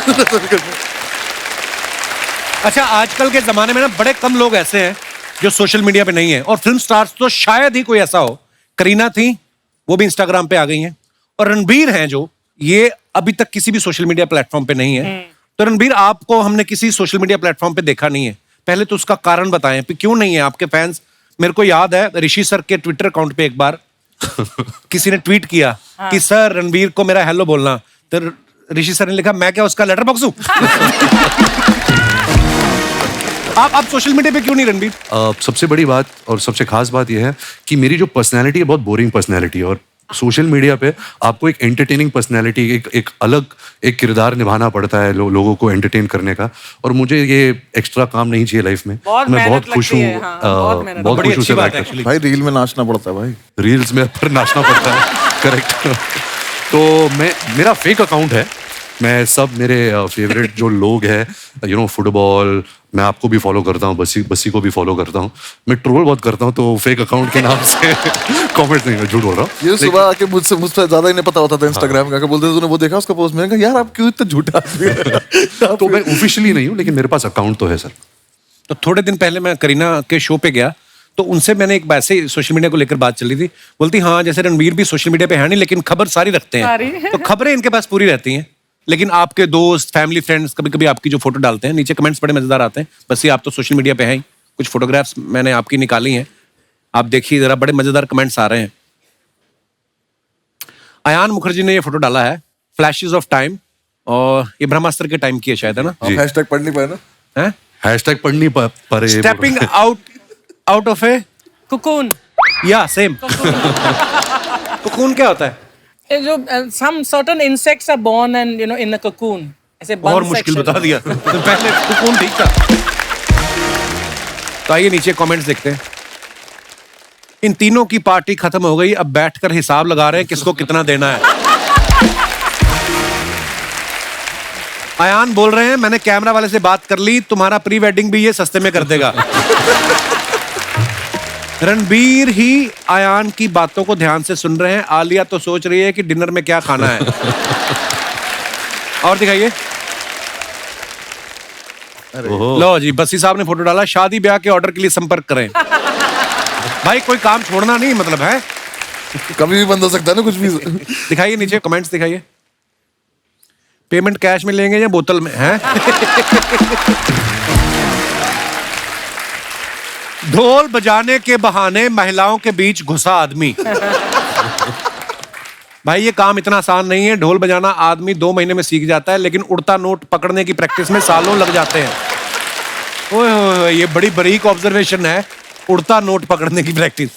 अच्छा, आजकल के जमाने में ना बड़े कम लोग ऐसे हैं जो सोशल मीडिया पे नहीं है, और फिल्म स्टार्स तो शायद ही कोई ऐसा हो। करीना थी, वो भी इंस्टाग्राम पे आ गई हैं, और रणबीर हैं जो ये अभी तक किसी भी सोशल मीडिया प्लेटफॉर्म पे नहीं है। तो रणबीर, आपको हमने किसी सोशल मीडिया प्लेटफॉर्म पे देखा नहीं है, पहले तो उसका कारण बताएं, क्यों नहीं है? आपके फैंस, मेरे को याद है ऋषि सर के ट्विटर अकाउंट पे एक बार किसी ने ट्वीट किया कि सर रणबीर को मेरा हेलो बोलना, तो ऋषि सर ने लिखा, मैं क्या उसका लेटर बॉक्स हूं? आप सोशल मीडिया पे क्यों नहीं रणबीर? सबसे बड़ी बात और सबसे खास बात यह है कि मेरी जो पर्सनैलिटी है बहुत बोरिंग पर्सनैलिटी है, और सोशल मीडिया पे आपको एक एंटरटेनिंग पर्सनैलिटी, एक अलग एक किरदार निभाना पड़ता है लोगों को एंटरटेन करने का, और मुझे ये एक्स्ट्रा काम नहीं चाहिए लाइफ में। मैं बहुत खुश हूँ, बहुत खुश हूँ। भाई रील में नाचना पड़ता है भाई, रील्स में पर नाचना पड़ता है। करेक्ट। तो मेरा फेक अकाउंट है, मैं सब मेरे फेवरेट जो लोग हैं, फुटबॉल, मैं आपको भी फॉलो करता हूँ, बस्सी को भी फॉलो करता हूँ, मैं ट्रोल बहुत करता हूँ, तो फेक अकाउंट के नाम से कमेंट नहीं, मैं झूठ बोल रहा हूँ। ये सुबह आके मुझ पर ज्यादा ही नहीं पता होता था इंस्टाग्राम का, बोलते थे तूने वो देखा उसका पोस्ट, मैंने कहा यार आप क्यों इतना झूठा तो मैं ऑफिशियली नहीं हूँ, लेकिन मेरे पास अकाउंट तो है सर। तो थोड़े दिन पहले मैं करीना के शो पे गया, तो उनसे मैंने एक वैसे सोशल मीडिया को लेकर बात चली थी। बोलती हाँ जैसे रणवीर भी सोशल मीडिया पे है नहीं, लेकिन खबर सारी रखते हैं, तो खबरें इनके पास पूरी रहती हैं। लेकिन आपके दोस्त, फैमिली, फ्रेंड्स कभी कभी आपकी जो फोटो डालते हैं, नीचे कमेंट्स बड़े मजेदार आते हैं। बस ये आप तो सोशल मीडिया पे हैं ही। कुछ फोटोग्राफ्स मैंने आपकी निकाली हैं, आप देखिए जरा, बड़े मजेदार कमेंट्स आ रहे हैं। अयान मुखर्जी ने ये फोटो डाला है, फ्लैशेस ऑफ टाइम, और ये ब्रह्मास्त्र के टाइम की है शायद, है ना? हैशटैग पढ़ नहीं पाए ना? हैं? हैशटैग पढ़ नहीं पा stepping out of A cocoon. या सेम। कोकून क्या होता है? ये जो some certain insects are born and in a cocoon. ऐसे bun और मुश्किल section. बता दिया। तो पहले कोकून ठीक था। तो आइए नीचे कमेंट्स देखते हैं। इन तीनों की पार्टी खत्म हो गई, अब बैठकर हिसाब लगा रहे हैं किसको कितना देना है। अयान बोल रहे हैं मैंने कैमरा वाले से बात कर ली, तुम्हारा प्री वेडिंग भी ये सस्ते में कर देगा। रणबीर ही अयान की बातों को ध्यान से सुन रहे हैं, आलिया तो सोच रही है कि डिनर में क्या खाना है। और दिखाइए। लो जी, बस्सी साहब ने फोटो डाला, शादी ब्याह के ऑर्डर के लिए संपर्क करें। भाई कोई काम छोड़ना नहीं, मतलब है कभी भी बंद हो सकता है ना कुछ भी। दिखाइए नीचे कमेंट्स दिखाइए। पेमेंट कैश में लेंगे या बोतल में है? ढोल बजाने के बहाने महिलाओं के बीच घुसा आदमी। भाई ये काम इतना आसान नहीं है। ढोल बजाना आदमी 2 महीने में सीख जाता है, लेकिन उड़ता नोट पकड़ने की प्रैक्टिस में सालों लग जाते हैं। ओए ओए, ये बड़ी बारीक ऑब्जर्वेशन है, उड़ता नोट पकड़ने की प्रैक्टिस।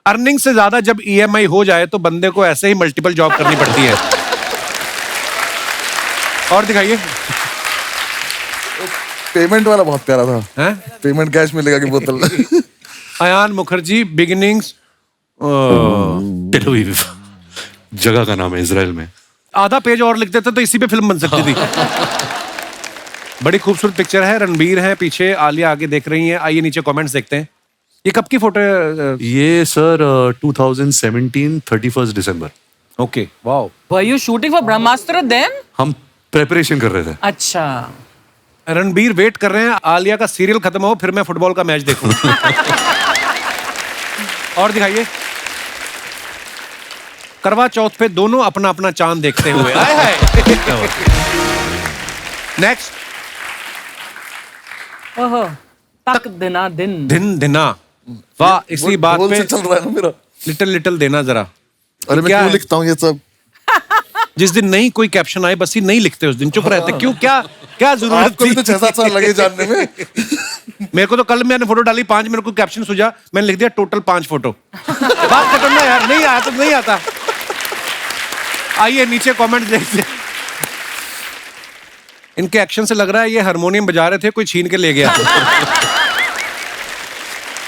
अर्निंग से ज्यादा जब EMI हो जाए तो बंदे को ऐसे ही मल्टीपल जॉब करनी पड़ती है। और दिखाइए। पेमेंट वाला बहुत प्यारा था। हैं? पेमेंट कैश मिलेगा कि बोतल? Ayan Mukherjee beginnings Tel Aviv जगह का नाम है इजराइल में। आधा पेज और लिख देते तो इसी पे फिल्म बन सकती थी। बड़ी खूबसूरत पिक्चर है, रणबीर है पीछे, आलिया आगे देख रही है। आइए नीचे कमेंट्स देखते हैं। ये कब की फोटो है? ये sir 2017 31 December. Okay, wow. Were you shooting for Brahmastra then? हम प्रेपरेशन कर रहे थे। अच्छा। रणबीर वेट कर रहे हैं आलिया का सीरियल खत्म हो फिर मैं फुटबॉल का मैच देखूं। और दिखाइए। करवा चौथ पे दोनों अपना अपना चांद देखते हुए। आए हाय। नेक्स्ट। ओहो, तक दिना दिन। दिन दिना। वाह, इसी बात ढोल पे से चल रहा है ना मेरा। लिटिल लिटिल देना जरा। अरे मैं क्या क्यों है? लिखता हूँ ये सब? जिस दिन नहीं कोई कैप्शन आए बस ही नहीं लिखते, उस दिन चुप रहते। क्यों, क्या क्या जरूरत आपको भी तो थी? 6-7 साल लगे जानने में। मेरे को तो कल मैंने फोटो डाली 5, मेरे को कैप्शन सूझा, मैंने लिख दिया टोटल 5 फोटो। बात खत्म ना यार, नहीं आया तो नहीं आता। आइए नीचे कमेंट देखते हैं। इनके एक्शन से लग रहा है ये हारमोनियम बजा रहे थे, कोई छीन के ले गया।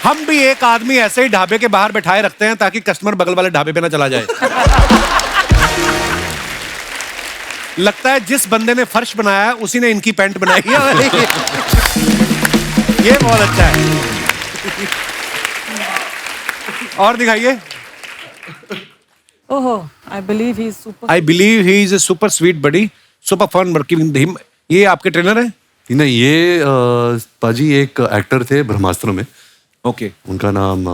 हम भी एक आदमी ऐसे ही ढाबे के बाहर बैठाए रखते हैं ताकि कस्टमर बगल वाले ढाबे पे ना चला जाए। लगता है जिस बंदे ने फर्श बनाया है उसी ने इनकी पैंट बनाई है। ये बहुत अच्छा है। और दिखाइए। ओहो, I believe he is super. I believe he is a super sweet buddy, super fun working with him. ये आपके ट्रेनर है? नहीं, ये पाजी एक एक्टर थे ब्रह्मास्त्र में। ओके उनका नाम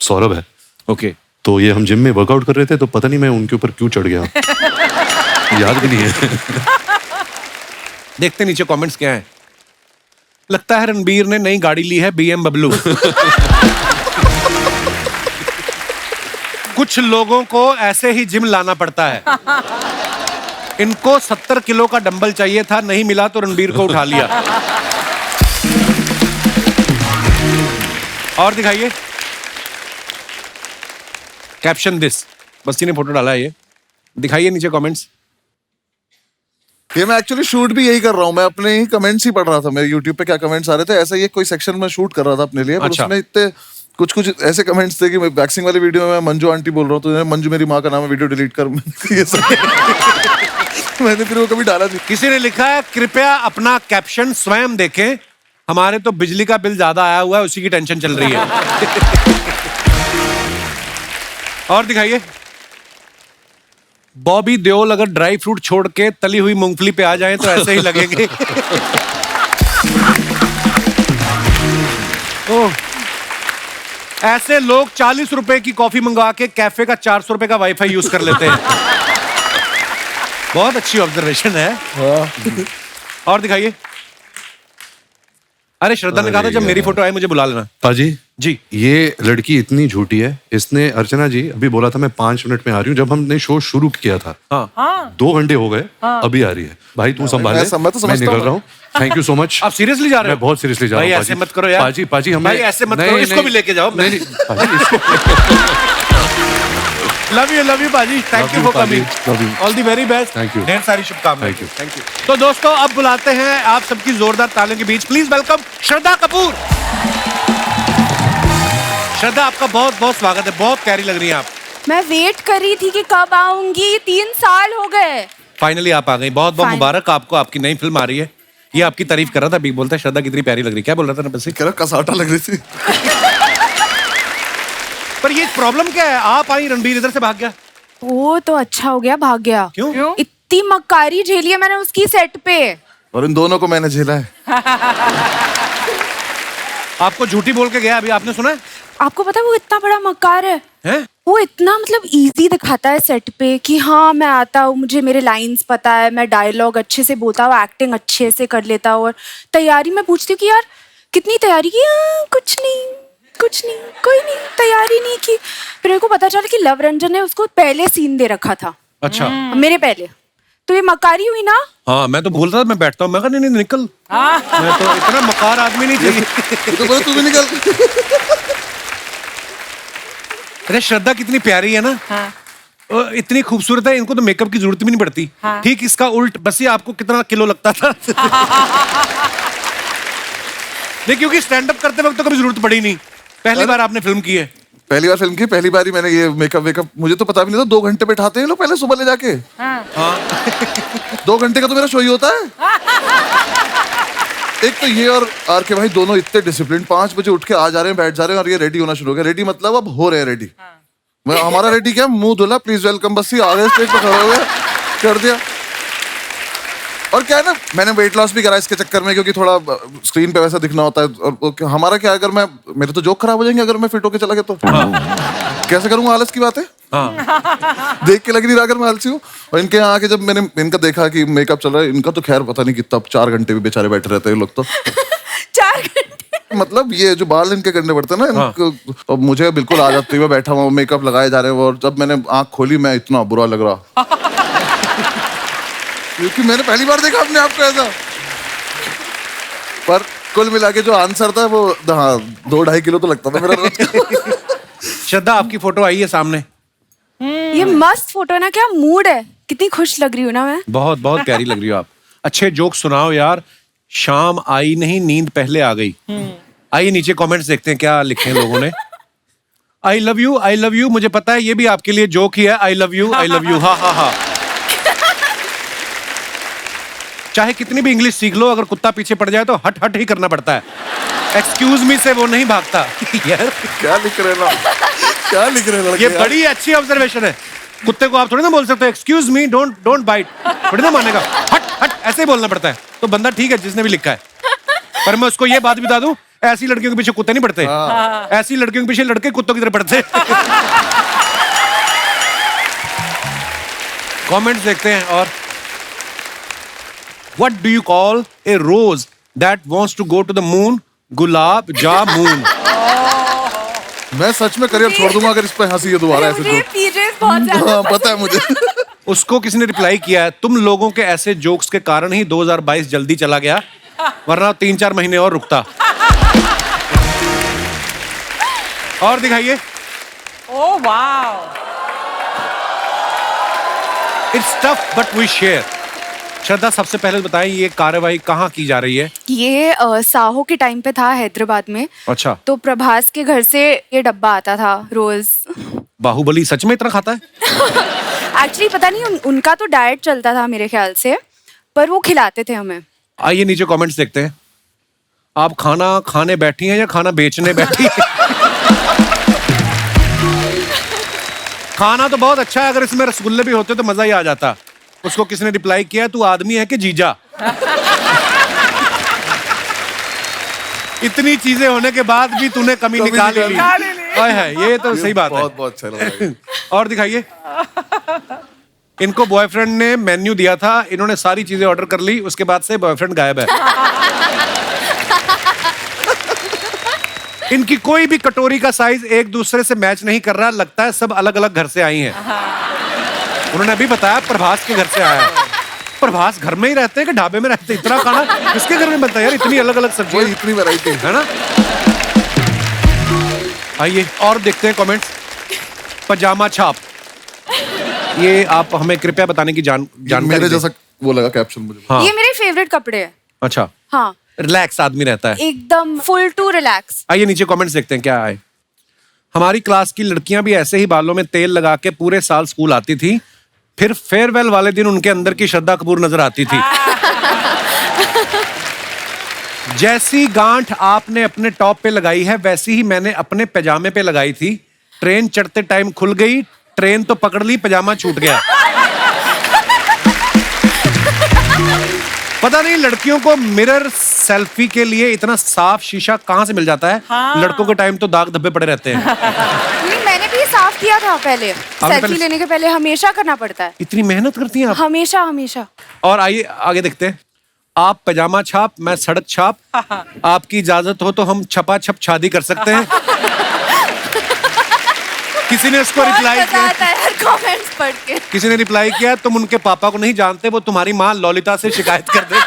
सौरभ है। ओके। तो ये हम जिम में वर्कआउट कर रहे थे, तो पता नहीं मैं उनके ऊपर क्यों चढ़ गया। याद भी नहीं है। देखते नीचे कमेंट्स क्या है। लगता है रणबीर ने नई गाड़ी ली है, BMW। कुछ लोगों को ऐसे ही जिम लाना पड़ता है। इनको 70 किलो का डंबल चाहिए था, नहीं मिला तो रणबीर को उठा लिया। और दिखाइए। कैप्शन दिस, बस्ती ने फोटो डाला है। ये दिखाइए नीचे कमेंट्स। ये मैं एक्चुअली शूट भी यही कर रहा हूँ, मैं अपने ही कमेंट्स ही पढ़ रहा था, मेरे यूट्यूब पे क्या कमेंट्स आ रहे थे, ऐसा ये कोई सेक्शन में शूट कर रहा था अपने लिए। पर अच्छा। उसमें इतने कुछ ऐसे कमेंट्स थे कि मैं वैक्सिंग वाली वीडियो में मंजू आंटी बोल रहा हूँ, तो मंजू मेरी माँ का नाम है, वीडियो डिलीट कर। ये सब मैंने फिर वो कभी डाला नहीं। किसी ने लिखा है कृपया अपना कैप्शन स्वयं देखें, हमारे तो बिजली का बिल ज्यादा आया हुआ है, उसी की टेंशन चल रही है। और दिखाइए। बॉबी देओल अगर ड्राई फ्रूट छोड़ के तली हुई मूंगफली पे आ जाएं तो ऐसे ही लगेंगे। ओह, ऐसे लोग 40 रुपए की कॉफी मंगवा के कैफे का 400 रुपए का वाईफाई यूज कर लेते हैं। बहुत अच्छी ऑब्जर्वेशन है। और दिखाइए। अरे श्रद्धा ने कहा था जब मेरी फोटो आए मुझे बुला लेना। पाजी जी। ये लड़की इतनी झूठी है, इसने अर्चना जी अभी बोला था मैं 5 मिनट में आ रही हूँ, जब हमने शो शुरू किया था। हाँ। 2 घंटे हो गए, अभी आ रही है। भाई तू संभाल ले, मैं निकल रहा हूँ। Thank you so much. आप सीरियसली जा रहे हो? मैं बहुत सीरियसली जा रहा हूँ। भाई ऐसे मत करो यार। पाजी हमें भाई ऐसे मत करो, इसको भी लेके जाओ। नहीं पाजी, इसको लव यू बाजी, thank you for coming, all the very best, Thank you. ढेर सारी शुभकामनाएं। Thank you. तो दोस्तों अब बुलाते हैं आप सबकी जोरदार तालियों के बीच, प्लीज वेलकम श्रद्धा कपूर। श्रद्धा आपका बहुत बहुत स्वागत है, बहुत प्यारी लग रही हैं आप। मैं वेट कर रही थी कि कब आऊंगी, 3 साल हो गए। फाइनली आप आ गई, बहुत बहुत मुबारक आपको, आपकी नई फिल्म आ रही है। ये आपकी तारीफ कर रहा था, बिग बोलता है श्रद्धा कितनी प्यारी लग रही है। क्या बोल रहा था ना? बस कह रहा कसाटा लग रही थी। पर ये प्रॉब्लम क्या है, आप आई रणबीर इधर से भाग गया। वो तो अच्छा हो गया, भाग गया। क्यों? इतनी मक्कारी झेली है मैंने उसकी सेट पे। और इन दोनों को मैंने झेला है। आपको झूठी बोल के गया, अभी आपने सुना है? आपको पता है वो इतना बड़ा मक्कार है? हैं? वो इतना मतलब इजी दिखाता है सेट पे कि हाँ मैं आता हूँ, मुझे मेरे लाइंस पता है, मैं डायलॉग अच्छे से बोलता हूँ, एक्टिंग अच्छे से कर लेता हूँ। और तैयारी में पूछती हूँ कि यार कितनी तैयारी की? कुछ नहीं, कोई नहीं, तैयारी नहीं की। फिर मेरे को पता चला कि लव रंजन ने उसको पहले सीन दे रखा था। अच्छा। मेरे पहले तो ये मकारी हुई ना। हाँ मैं तो बोल रहा था, मैं बैठता हूँ, मैं कहा नहीं निकल। मैं तो इतना मकार आदमी नहीं चाहिए। तो बोले तू भी निकल। अरे श्रद्धा कितनी प्यारी है ना। इतनी खूबसूरत है, इनको तो मेकअप की जरूरत भी नहीं पड़ती। ठीक इसका उल्ट, बस ये आपको कितना किलो लगता था। नहीं क्योंकि स्टैंड अप करते वक्त तो कभी जरूरत पड़ी नहीं, पहली बार आपने फिल्म की है। पहली बार फिल्म की, पहली बार ही मैंने ये मेकअप मुझे तो पता भी नहीं था। 2 घंटे बैठाते हैं लोग पहले सुबह ले जाके। 2 घंटे का तो मेरा शो ही होता है। एक तो ये और आर के भाई दोनों इतने डिसिप्लिन, 5 बजे उठ के आ जा रहे हैं, बैठ जा रहे हैं और ये रेडी होना शुरू हो गया। रेडी मतलब अब हो रहे हैं रेडी। मैं हमारा रेडी क्या, मुंह धुला, प्लीज वेलकम, बस ही आ गए, स्टेज पे खड़े हो गए, कर दिया। और क्या है ना, मैंने वेट लॉस भी करा इसके चक्कर में, क्योंकि थोड़ा स्क्रीन पे वैसा दिखना होता है। और हमारा क्या, अगर मैं, मेरे तो जोक खराब हो जाएंगे अगर मैं फिट होके चला गया तो। कैसे करूंगा, आलस की बात है। देख के लग नहीं रहा अगर मैं आलसी हूँ। और इनके यहाँ आके जब मैंने इनका देखा कि मेकअप चल रहा है, इनका तो खैर पता नहीं कितना, 4 घंटे भी बेचारे बैठे रहते हैं लोग तो। 4 घंटे मतलब ये जो बाल इनके करने पड़ते हैं ना इनको, और मुझे बिल्कुल आ जाती है, बैठा हुआ मेकअप लगाए जा रहे हैं। और जब मैंने आंख खोली, मैं इतना बुरा लग रहा, क्योंकि मैंने पहली बार देखा अपने आप को ऐसा। पर कुल मिला के जो आंसर था वो, हाँ 2-2.5 किलो तो लगता था मेरा रोज का। श्रद्धा आपकी फोटो आई है सामने। ये मस्त फोटो है ना, क्या मूड है, कितनी खुश लग रही हूँ ना मैं। बहुत बहुत प्यारी लग रही हो आप। अच्छे जोक सुनाओ यार। शाम आई नहीं, नींद पहले आ गई। आइए नीचे कमेंट्स देखते हैं क्या लिखे हैं लोगों ने। आई लव यू, मुझे पता है ये भी आपके लिए जोक ही है। आई लव यू, हा हा हा। चाहे कितनी भी इंग्लिश सीख लो, अगर कुत्ता पीछे पड़ जाए तो हट हट ही करना पड़ता है। एक्सक्यूज मी से वो नहीं भागता। यार क्या लिख रहे ना, क्या लिख रहे लड़के ये यार। बड़ी अच्छी ऑब्जर्वेशन है। कुत्ते को आप थोड़ी ना बोल सकते हो एक्सक्यूज मी, डोंट बाइट, थोड़ी ना मानेगा। हट हट ऐसे ही बोलना पड़ता है। तो बंदा ठीक है जिसने भी लिखा है। पर मैं उसको ये बात बता दूं, ऐसी लड़कियों के पीछे कुत्ते नहीं पड़ते, ऐसी लड़कियों के पीछे लड़के कुत्तों की तरह पड़ते। कमेंट्स देखते हैं। और What do you call a rose that wants to go to the moon? Gulab jamun. मैं सच में करियर छोड़ दूंगा अगर इस पे हंसी है दोबारा ऐसे तो। पीजेस बहुत ज्यादा हाँ, पता है मुझे। उसको किसी ने रिप्लाई किया है, तुम लोगों के ऐसे जोक्स के कारण ही 2022 जल्दी चला गया, वरना 3-4 महीने और रुकता। और दिखाइए। Oh wow. It's tough but we share। श्रद्धा सबसे पहले बताएं ये कार्यवाही कहाँ की जा रही है? ये साहो के टाइम पे था हैदराबाद में। अच्छा। तो प्रभास के घर से ये डब्बा आता था रोज। बाहुबली सच में इतना खाता है? एक्चुअली पता नहीं उनका तो डाइट चलता था मेरे ख्याल से, पर वो खिलाते थे हमें। आइए नीचे कमेंट्स देखते हैं। आप खाना खाने बैठी हैं या खाना बेचने बैठी हैं? खाना तो बहुत अच्छा है, अगर इसमें रसगुल्ले भी होते तो मजा ही आ जाता। उसको किसने रिप्लाई किया, तू आदमी है कि जीजा? इतनी चीजें होने के बाद भी तूने कमी निकाल ली। हाय हाय, ये तो सही बात है। बहुत बहुत अच्छा लगा। और दिखाइए। इनको बॉयफ्रेंड ने मेन्यू दिया था, इन्होंने सारी चीजें ऑर्डर कर ली, उसके बाद से बॉयफ्रेंड गायब है। इनकी कोई भी कटोरी का साइज एक दूसरे से मैच नहीं कर रहा, लगता है सब अलग अलग घर से आई हैं। उन्होंने अभी बताया प्रभास के घर से आया है। प्रभास घर में ही रहते हैं कि ढाबे में रहते हैं? इतना खाना किसके घर में बनता है यार, इतनी अलग अलग सब्जियां, इतनी वैरायटी है ना। आइए और देखते हैं कमेंट्स। पजामा छाप, ये आप हमें कृपया बताने की जानकारी मेरे दें। जैसा वो लगा कैप्शन मुझे। हाँ। ये मेरे फेवरेट कपड़े हैं। अच्छा, हाँ, रिलैक्स आदमी रहता है एकदम फुल टू रिलैक्स। आइए नीचे कमेंट्स देखते हैं क्या आए। हमारी क्लास की लड़कियां भी ऐसे ही बालों में तेल लगा के पूरे साल स्कूल आती थी, फिर फेयरवेल वाले दिन उनके अंदर की श्रद्धा कपूर नजर आती थी। जैसी गांठ आपने अपने टॉप पे लगाई है वैसी ही मैंने अपने पैजामे पे लगाई थी। ट्रेन चढ़ते टाइम खुल गई, ट्रेन तो पकड़ ली, पैजामा छूट गया। पता नहीं लड़कियों को मिरर सेल्फी के लिए इतना साफ शीशा कहां से मिल जाता है। लड़कों के टाइम तो दाग धब्बे पड़े रहते हैं। नहीं, मैंने भी साफ किया था पहले। सेल्फी लेने के पहले हमेशा करना पड़ता है। इतनी मेहनत करती हैं आप? हमेशा हमेशा। और आइए आगे देखते हैं। आप पैजामा छाप, मैं सड़क छाप, आपकी इजाजत हो तो हम छपा छप शादी कर सकते हैं। किसी ने इसको रिप्लाई मजा किया, आता है यार कमेंट्स पढ़ के। किसी ने रिप्लाई किया, तुम उनके पापा को नहीं जानते, वो तुम्हारी माँ ललिता से शिकायत कर दे।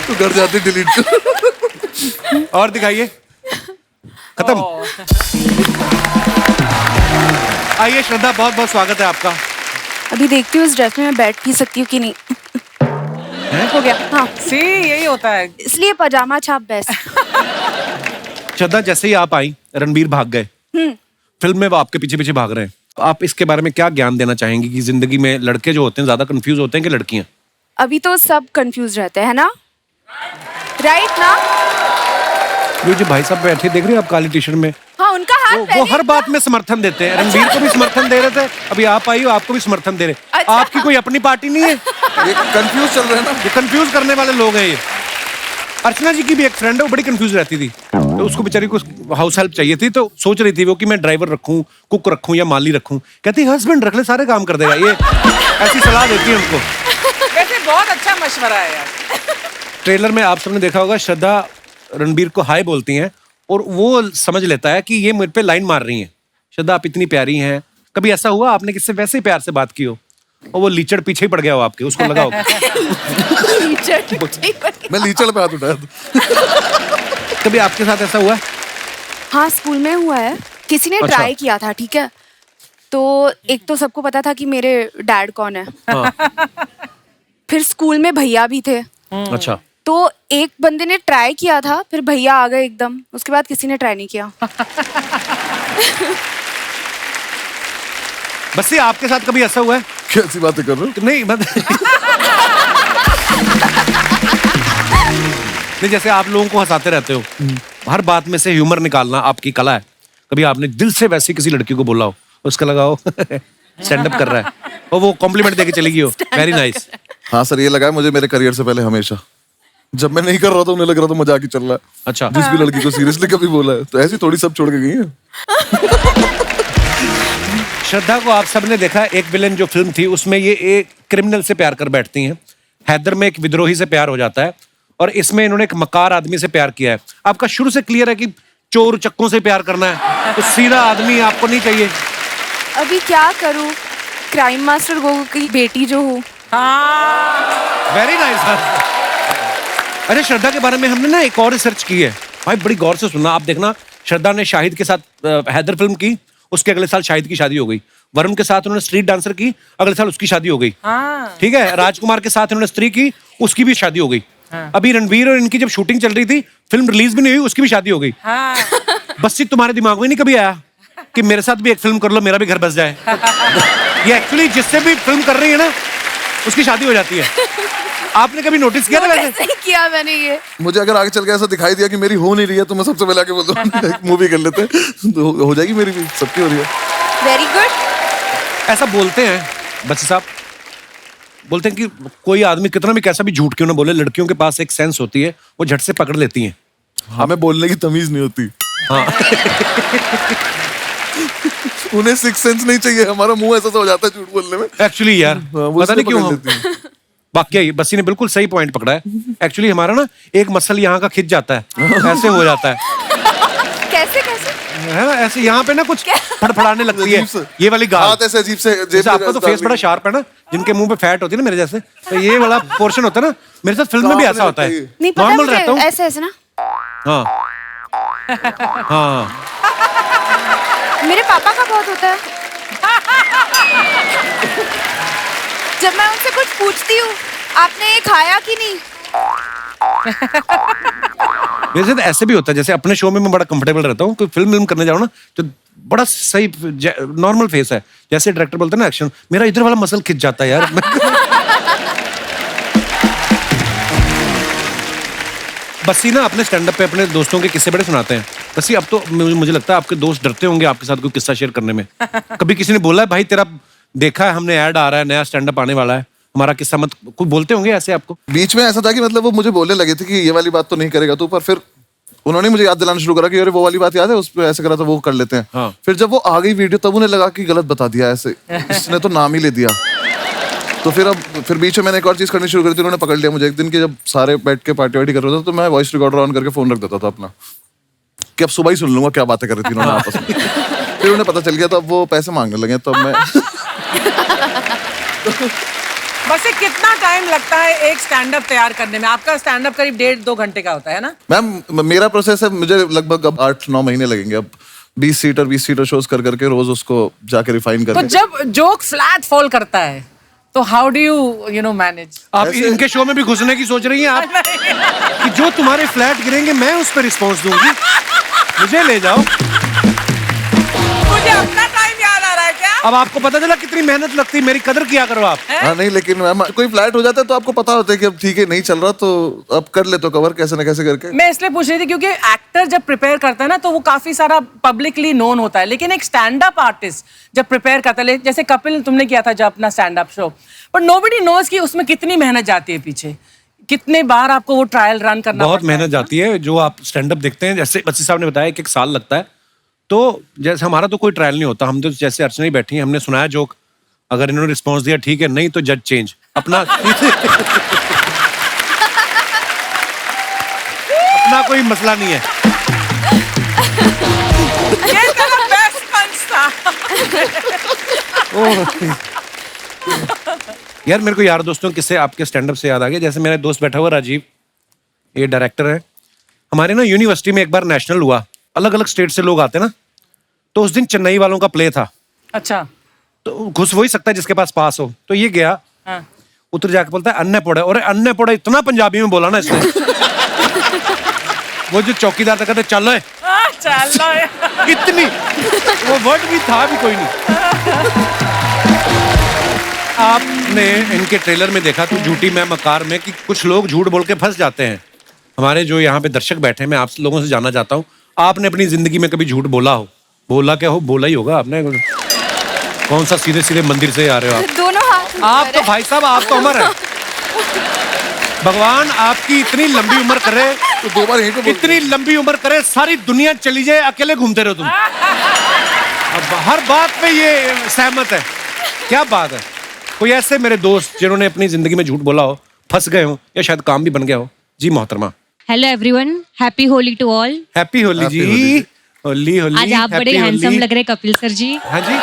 तो घर जाते डिलीट कर। और दिखाइए। खत्म। आइए श्रद्धा, बहुत बहुत स्वागत है आपका। अभी देखती हूँ इस ड्रेस में मैं बैठ भी सकती हूँ कि नहीं। हो गया। हाँ, सी यही होता है। इसलिए पजामा छाप बेस्ट। श्रद्धा, जैसे ही आप आई रणबीर भाग गए, फिल्म में वो आपके पीछे पीछे भाग रहे हैं। आप इसके बारे में क्या ज्ञान देना चाहेंगी कि जिंदगी में लड़के जो होते हैं ज्यादा कंफ्यूज होते हैं कि लड़कियां? अभी तो सब कंफ्यूज रहते हैं ना, राइट ना? ये जो भाई साहब बैठे देख रहे हैं आप काली टी शर्ट में, हाँ, उनका हाथ वो हर बात में समर्थन देते हैं। रणबीर को भी समर्थन दे रहे थे, अभी आप आई हो आपको भी समर्थन दे रहे। अच्छा। आपकी कोई अपनी पार्टी नहीं है? ये कंफ्यूज चल रहा है ना। ये कंफ्यूज करने वाले लोग हैं ये। अर्चना जी की भी एक फ्रेंड है, वो बड़ी कंफ्यूज रहती थी, तो उसको बेचारी को हाउस हेल्प चाहिए थी, तो सोच रही थी वो कि मैं ड्राइवर रखूं, कुक रखूं या माली रखूं। कहती हस्बैंड रख ले, सारे काम कर देगा ये। ऐसी सलाह देती है उनको। वैसे बहुत अच्छा मशवरा है यार। ट्रेलर में आप सबने देखा होगा, श्रद्धा रणबीर को हाय बोलती हैं और वो समझ लेता है कि ये मुझ पे लाइन मार रही हैं। श्रद्धा, आप इतनी प्यारी हैं। कभी ऐसा हुआ आपने किससे वैसे ही प्यार से बात की हो और वो लीचड़ पीछे ही पड़ गया हो आपके, उसको लगा हो? मैं लीचड़ पे हाथ उठाया था। कभी आपके साथ ऐसा हुआ है? हाँ, स्कूल में हुआ है। किसी ने अच्छा। ट्राई किया था, ठीक है, तो एक तो सबको पता था कि मेरे डैड कौन है। हाँ। फिर स्कूल में भैया भी थे, अच्छा, तो एक बंदे ने ट्राई किया था, फिर भैया आ गए एकदम, उसके बाद किसी ने ट्राई नहीं किया। बस ये आपके साथ कभी ऐसा हुआ है? कैसी बातें कर रहे हो? नहीं नहीं, जैसे आप लोगों को हंसाते रहते हो, हर बात में से ह्यूमर निकालना आपकी कला है। कभी आपने दिल से वैसी किसी लड़की को बोला हो, उसका लगा हो स्टैंड अप कर रहा है और वो कॉम्प्लीमेंट देके चली गई हो, वेरी नाइस। हाँ सर, ये लगा है मुझे मेरे करियर से पहले हमेशा। जब मैं नहीं कर रहा था उन्हें लग रहा था मजाक ही चल रहा है। अच्छा, जिस भी लड़की को सीरियसली कभी बोला है, तो ऐसी थोड़ी सब छोड़ के गई है। श्रद्धा को आप सबने देखा, एक विलेन जो फिल्म थी उसमें ये एक क्रिमिनल से प्यार कर बैठती हैं। हैदर में एक विद्रोही से प्यार हो जाता है और इसमें इन्होंने एक मकार आदमी से प्यार किया है। आपका शुरू से क्लियर है कि चोर चक्कों से प्यार करना है, तो सीधा आदमी आपको नहीं चाहिए। अभी क्या करूं, क्राइम मास्टर गोगो की बेटी जो हूँ। Very nice. अरे श्रद्धा के बारे में हमने ना एक और रिसर्च की है भाई, बड़ी गौर से सुनना। आप देखना, श्रद्धा ने शाहिद के साथ हैदर फिल्म की, उसके अगले साल शाहिद की शादी हो गई। वरुण के साथ उन्होंने स्ट्रीट डांसर की, अगले साल उसकी शादी हो गई। ठीक है, राजकुमार के साथ उन्होंने स्त्री की, उसकी भी शादी हो गई। अभी रणवीर और इनकी जब शूटिंग चल रही थी, फिल्म रिलीज भी नहीं हुई, उसकी भी शादी हो गई। बस ये तुम्हारे दिमाग में नहीं कभी आया कि मेरे साथ भी एक फिल्म कर लो, मेरा भी घर बस जाए। ये एक्चुअली जिससे भी फिल्म कर रही है ना, उसकी शादी हो जाती है। आपने कभी नोटिस किया था वैसे? नहीं किया मैंने ये। मुझे अगर आगे चल के ऐसा दिखाई दिया कि मेरी हो नहीं रही है, तो मैं सबसे पहले आके बोल दूँ मूवी कर लेते हैं, तो हो जाएगी मेरी भी, सबकी हो रही है। Very good. ऐसा बोलते हैं बच्चे साहब, बोलते हैं कि कोई आदमी कितना भी कैसा भी झूठ क्यों ना बोले, लड़कियों के पास एक सेंस होती है, वो झट से पकड़ लेती हैं। हमें बोलने की तमीज नहीं होती। हाँ। उन्हें सिक्स सेंस नहीं चाहिए, हमारा मुंह ऐसा हो जाता है झूठ बोलने में। एक्चुअली यार वो पता नहीं इसलिए क्यों पकड़ लेती हैं। वाकई बस्सी ने बिल्कुल सही पॉइंट पकड़ा है। एक्चुअली हमारा ना एक मसल यहाँ का खिंच जाता है, ऐसे हो जाता है। कैसे कैसे? है ना, ऐसे यहाँ पे ना कुछ फड़फड़ाने लगती है, अजीब से। ये वाली गाल। हाथ ऐसे अजीब से, जैसे आपका तो फेस बड़ा शार्प है ना, जिनके मुंह पे फैट होती है ना मेरे जैसे, तो ये वाला पोर्शन होता है ना, मेरे साथ फिल्म में भी ऐसा होता है। नहीं पता नॉर्मल मुझे, रहता हूँ। ऐसे ऐसे ना। हाँ हाँ। मेरे पापा का बहुत होता है। जब मैं उनसे कुछ पूछती हूँ, आपने ये खाया कि नहीं? मेरे साथ ऐसे भी होता है, जैसे अपने शो में मैं बड़ा कंफर्टेबल रहता हूँ, कोई फिल्म करने जाऊँ ना, तो बड़ा सही नॉर्मल फेस है, जैसे डायरेक्टर बोलते हैं ना एक्शन, मेरा इधर वाला मसल खिंच जाता है यार। बस्सी ना अपने स्टैंड अप पे अपने दोस्तों के किस्से बड़े सुनाते हैं। बस्सी अब तो मुझे लगता है आपके दोस्त डरते होंगे आपके साथ कोई किस्सा शेयर करने में। कभी किसी ने बोला है भाई तेरा देखा है हमने, ऐड आ रहा है, नया स्टैंड अप आने वाला है, हमारा किस्सा मत, कुछ बोलते होंगे ऐसे आपको? बीच में ऐसा था कि मतलब वो मुझे बोलने लगे थे कि ये वाली बात तो नहीं करेगा तू, पर फिर उन्होंने मुझे याद दिलाना शुरू करा कि अरे वो वाली बात याद है, उस पे ऐसे करा था, वो कर लेते हैं। हाँ। फिर जब वो आ गई वीडियो, तब उन्हें लगा कि गलत बता दिया, ऐसे इसने तो नाम ही ले दिया। तो फिर बीच में मैंने एक और चीज करनी शुरू करी थी, उन्होंने पकड़ लिया मुझे एक दिन, कि जब सारे बैठ के पार्टी वार्टी कर रहे थे, तो मैं वॉइस रिकॉर्डर ऑन करके फोन रख देता था अपना, कि अब सुबह ही सुन लूंगा क्या बातें कर रही थी उन्होंने आपस में। फिर उन्हें पता चल गया, तो अब वो पैसे मांगने लगे, तब मैं बस ये कितना टाइम लगता है एक स्टैंड अप तैयार करने में? आपका स्टैंड अप करीब 1.5-2 घंटे का होता है ना? मैम मेरा प्रोसेस है, मुझे लगभग अब 8-9 महीने लगेंगे अब 20 सीटर शोज कर करके रोज उसको जाके रिफाइन तो करके। जब जोक फ्लैट फॉल करता है तो हाउ डू यू मैनेज? आप इनके शो में भी घुसने की सोच रही हैं आप? कि जो तुम्हारे फ्लैट गिरेंगे मैं उस पर रिस्पॉन्स दूंगी, मुझे ले जाओ। मुझे अपना टाइम याद आ रहा है क्या? अब आपको पता चला कितनी मेहनत लगती है, मेरी कदर किया करो आप। हाँ नहीं, लेकिन मैम कोई फ्लैट हो जाता है तो आपको पता होता है कि अब ठीक है नहीं चल रहा, तो अब कर ले तो कवर कैसे न कैसे करके। मैं इसलिए पूछ रही थी क्योंकि एक्टर जब प्रिपेयर करता है ना, तो वो काफी सारा पब्लिकली नोन होता है, लेकिन एक स्टैंड अप आर्टिस्ट जब प्रिपेयर करता है, जैसे कपिल तुमने किया था जब अपना stand up show, but nobody knows कि उसमें कितनी मेहनत जाती है पीछे, कितने बार आपको वो ट्रायल रन करना बहुत पड़ता है। मेहनत जाती है। जो आप स्टैंड अप देखते हैं, जैसे बच्ची साहब ने बताया 1 साल लगता है, तो जैसे हमारा तो कोई ट्रायल नहीं होता, हम तो जैसे अर्चना ही बैठी हैं, हमने सुनाया जोक, अगर इन्होंने रिस्पॉन्स दिया ठीक है, नहीं तो जज चेंज अपना। अपना कोई मसला नहीं है। ये तेरा best punch था। यार मेरे को यार दोस्तों किससे आपके स्टैंड अप से याद आ गया, जैसे मेरा दोस्त बैठा हुआ राजीव, ये डायरेक्टर है हमारे ना, यूनिवर्सिटी में एक बार नेशनल हुआ, अलग अलग स्टेट से लोग आते ना, तो उस दिन चेन्नई वालों का प्ले था। अच्छा। तो घुस वही सकता है जिसके पास पास हो, तो ये गया। हाँ। उतर जाके बोलता है अन्य पोड़ा, और अन्य पोड़ा इतना पंजाबी में बोला ना इसने। वो जो चौकीदार था कहते चलो चलो इतनी, वो वर्ड भी था भी कोई नहीं। आपने इनके ट्रेलर में देखा तो झूठी मैं मकार में कि कुछ लोग झूठ बोल के फंस जाते हैं। हमारे जो यहाँ पे दर्शक बैठे हैं, मैं आप लोगों से जानना चाहता हूँ, आपने अपनी जिंदगी में कभी झूठ बोला हो? बोला क्या हो, बोला ही होगा आपने। कौन सा सीधे सीधे मंदिर से आ रहे हो आप? दोनों हाथ में आप तो भाई साहब, आप तो अमर है। भगवान आपकी इतनी लंबी उम्र करे, तो 2 बार यहीं पे बोल इतनी लंबी उम्र करे, सारी दुनिया चली जाए, अकेले घूमते रहो तुम। अब हर बात पे ये सहमत है, क्या बात है। कोई ऐसे मेरे दोस्त जिन्होंने अपनी जिंदगी में झूठ बोला हो, फंस गए हो, या शायद काम भी बन गया हो? जी मोहतरमा। Hello everyone, happy Holi to all. Happy Holi जी। होली होली। आज आप बड़े हैंडसम लग रहे कपिल सर जी। हाँ जी।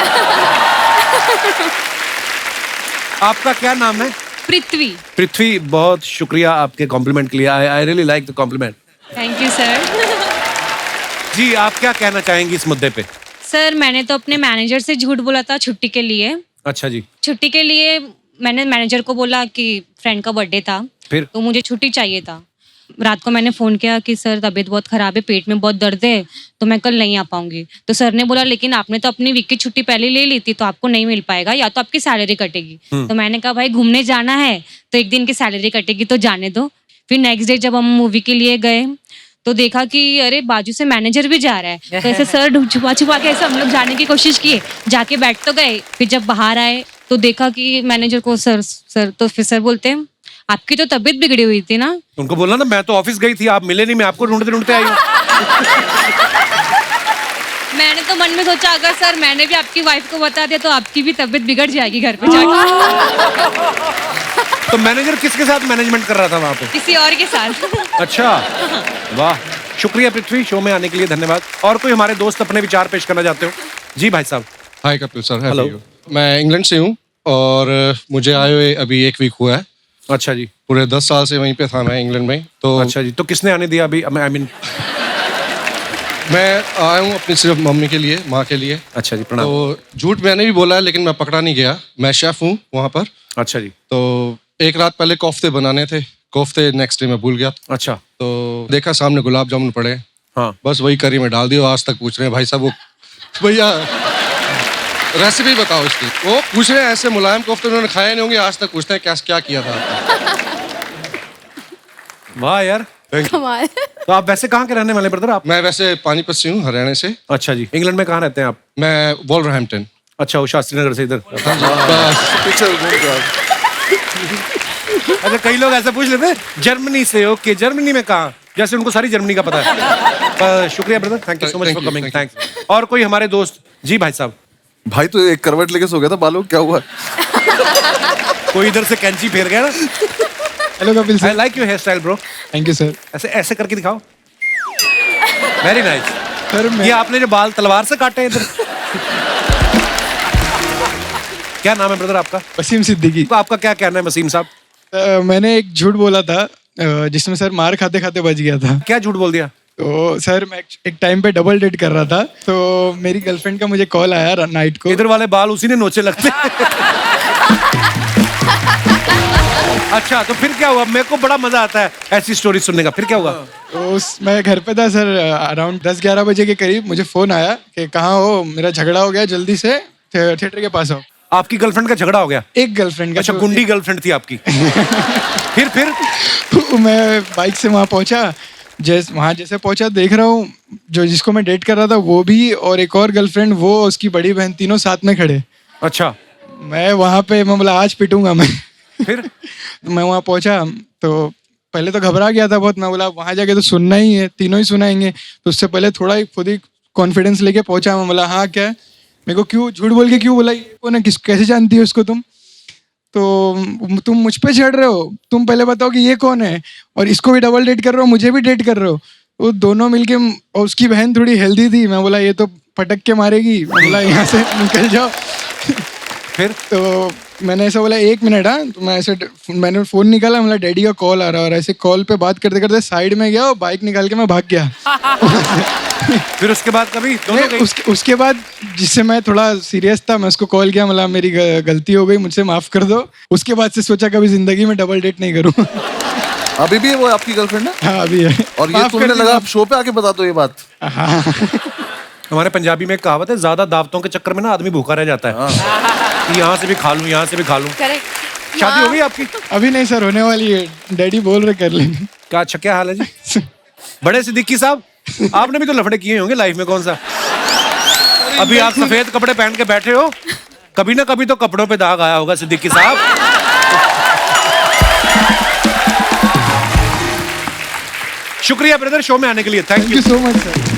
आपका क्या नाम है? पृथ्वी। पृथ्वी, बहुत शुक्रिया आपके कॉम्प्लीमेंट के लिए। I really like the compliment. Thank you sir. जी आप क्या कहना चाहेंगी इस मुद्दे पे? सर मैंने तो अपने मैनेजर से झूठ बोला था छुट्टी के लिए। अच्छा जी। छुट्टी के लिए मैंने मैनेजर को बोला कि फ्रेंड का बर्थडे था, फिर? तो मुझे छुट्टी चाहिए था। रात को मैंने फ़ोन किया कि सर तबीयत बहुत ख़राब है, पेट में बहुत दर्द है, तो मैं कल नहीं आ पाऊंगी। तो सर ने बोला लेकिन आपने तो अपनी वीक की छुट्टी पहले ले ली थी, तो आपको नहीं मिल पाएगा, या तो आपकी सैलरी कटेगी। तो मैंने कहा भाई घूमने जाना है तो एक दिन की सैलरी कटेगी तो जाने दो। फिर नेक्स्ट डे जब हम मूवी के लिए गए तो देखा कि अरे बाजू से मैनेजर भी जा रहा है, तो ऐसे सर छुपा छुपा के ऐसे हम लोग जाने की कोशिश किए, जाके बैठ तो गए। फिर जब बाहर आए तो देखा कि मैनेजर को सर तो फिर सर बोलते हैं आपकी तो तबीयत बिगड़ी हुई थी ना। उनको बोलना ना मैं तो ऑफिस गई थी, आप मिले नहीं, मैं आपको ढूंढते ढूंढते आई हूँ। मैंने तो मन में सोचा अगर सर मैंने भी आपकी वाइफ को बता दिया तो आपकी भी तबीयत बिगड़ जाएगी घर पे जाके। तो मैनेजर किसके साथ मैनेजमेंट कर रहा था वहाँ पे? किसी और के साथ। अच्छा, वाह, शुक्रिया पृथ्वी, शो में आने के लिए धन्यवाद। और कोई हमारे दोस्त अपने विचार पेश करना चाहते हो? जी भाई साहब। हाय कपिल सर, हेलो। मैं इंग्लैंड से हूँ और मुझे आए हुए अभी 1 वीक हुआ है। अच्छा जी। पूरे 10 साल से वहीं पे था मैं इंग्लैंड में। तो अच्छा जी, तो किसने आने दिया अभी? आई मीन मैं आया हूँ अपनी सिर्फ मम्मी के लिए, माँ के लिए। अच्छा जी, प्रणाम। तो झूठ मैंने भी बोला है लेकिन मैं पकड़ा नहीं गया, मैं शेफ हूँ वहाँ पर। अच्छा जी। तो एक रात पहले कोफ्ते बनाने थे, कोफ्ते नेक्स्ट डे मैं भूल गया। अच्छा। तो देखा सामने गुलाब जामुन पड़े, हाँ, बस वही करी में डाल दिया। आज तक पूछ रहे हैं भाई साहब वो भैया रेसिपी बताओ इसकी। वो पूछ रहे हैं ऐसे मुलायम कोफ्ते उन्होंने खाए नहीं होंगे, आज तक पूछते हैं क्या किया था आपने। वाह यार, कमाल। तो आप वैसे कहाँ के रहने वाले ब्रदर आप? मैं वैसे पानीपत से हूँ, हरियाणा से। अच्छा जी। इंग्लैंड में कहाँ रहते हैं आप? मैं वॉल्वरहैम्पटन। अच्छा, वो शास्त्री नगर से इधर। पीछे घूम के आओ। अच्छा, कई लोग ऐसा पूछ लेते हैं जर्मनी से। ओके, जर्मनी में कहाँ? जैसे उनको सारी जर्मनी का पता है। शुक्रिया brother, thank you so much for coming, thanks. और कोई हमारे दोस्त? जी भाई साहब। भाई तो एक करवट लेके सो गया था, बालों क्या हुआ? कोई इधर से कैंची फेर गया ना। Hello Kapil I like your hairstyle bro. Thank you sir. ऐसे ऐसे करके दिखाओ। Very nice. सर ये आपने जो बाल तलवार से काटे हैं इधर। क्या नाम है ब्रदर आपका? वसीम सिद्दीकी। तो आपका क्या कहना है वसीम साहब? मैंने एक झूठ बोला था जिसमें सर मार खाते खाते बच गया था। क्या झूठ बोल दिया? तो सर मैं एक टाइम पे डबल डेट कर रहा था, तो मेरी गर्लफ्रेंड का मुझे कॉल आया नाइट को। इधर वाले बाल उसी ने नोचे लगते। अच्छा, तो फिर क्या हुआ? मेरे को बड़ा मजा आता है ऐसी स्टोरी सुनने का। फिर क्या हुआ? तो मैं घर पे था सर, अराउंड 10-11 बजे के करीब मुझे फोन आया कि कहाँ हो, मेरा झगड़ा हो गया, जल्दी से थिएटर के पास आओ। आपकी गर्लफ्रेंड का झगड़ा हो गया? एक गर्लफ्रेंड का। अच्छा, गुंडी गर्लफ्रेंड थी आपकी। फिर मैं बाइक से वहाँ पहुंचा। जैसे पहुंचा देख रहा हूँ जो जिसको मैं डेट कर रहा था वो भी, और एक और गर्लफ्रेंड, वो उसकी बड़ी बहन, तीनों साथ में खड़े। अच्छा। मैं वहाँ पे मैं बोला आज पिटूंगा मैं। फिर मैं वहाँ पहुंचा तो पहले तो घबरा गया था बहुत। मैं बोला वहाँ जाके तो सुनना ही है, तीनों ही सुनाएंगे। तो उससे पहले थोड़ा ही खुद ही कॉन्फिडेंस लेके पहुंचा। मैं बोला हाँ क्या, मेरे को क्यों झूठ बोल के क्यों बोला, ये कौन है, कैसे जानती हो उसको तुम? तो तुम मुझ पे चढ़ रहे हो, तुम पहले बताओ कि ये कौन है, और इसको भी डबल डेट कर रहे हो, मुझे भी डेट कर रहे हो। वो दोनों मिलके, और उसकी बहन थोड़ी हेल्दी थी। मैं बोला ये तो पटक के मारेगी, मैं बोला यहाँ से निकल जाओ। फिर तो मैंने ऐसा बोला 1 मिनट। हाँ, तो मैंने फ़ोन निकाला, मतलब डैडी का कॉल आ रहा है, और ऐसे कॉल पे बात करते करते साइड में गया और बाइक निकाल के मैं भाग गया। फिर उसके बाद कभी उसके बाद जिससे मैं थोड़ा सीरियस था, मैं उसको कॉल किया, मतलब मेरी गलती हो गई, मुझसे माफ कर दो। उसके बाद से सोचा कभी जिंदगी में डबल डेट नहीं करूँ। अभी भी है वो आपकी गर्लफ्रेंड है? हाँ अभी है। और ये तुमने लगा आप शो पे आके बता दो ये बात? हाँ। हमारे पंजाबी में एक कहावत है, ज्यादा दावतों के चक्कर में ना आदमी भूखा रह जाता है। यहाँ से भी खा लूं, यहाँ से भी खा लूं। शादी हो गई आपकी? अभी नहीं सर, होने वाली है। डैडी बोल रहे कर लेंगे। क्या? अच्छा, क्या हाल है जी? बड़े सिद्दीकी साहब, आपने भी तो लफड़े किए होंगे लाइफ में, कौन सा? अभी आप सफेद कपड़े पहन के बैठे हो, कभी ना कभी तो कपड़ों पे दाग आया होगा सिद्दीकी साहब। शुक्रिया ब्रदर शो में आने के लिए, thank you so much sir.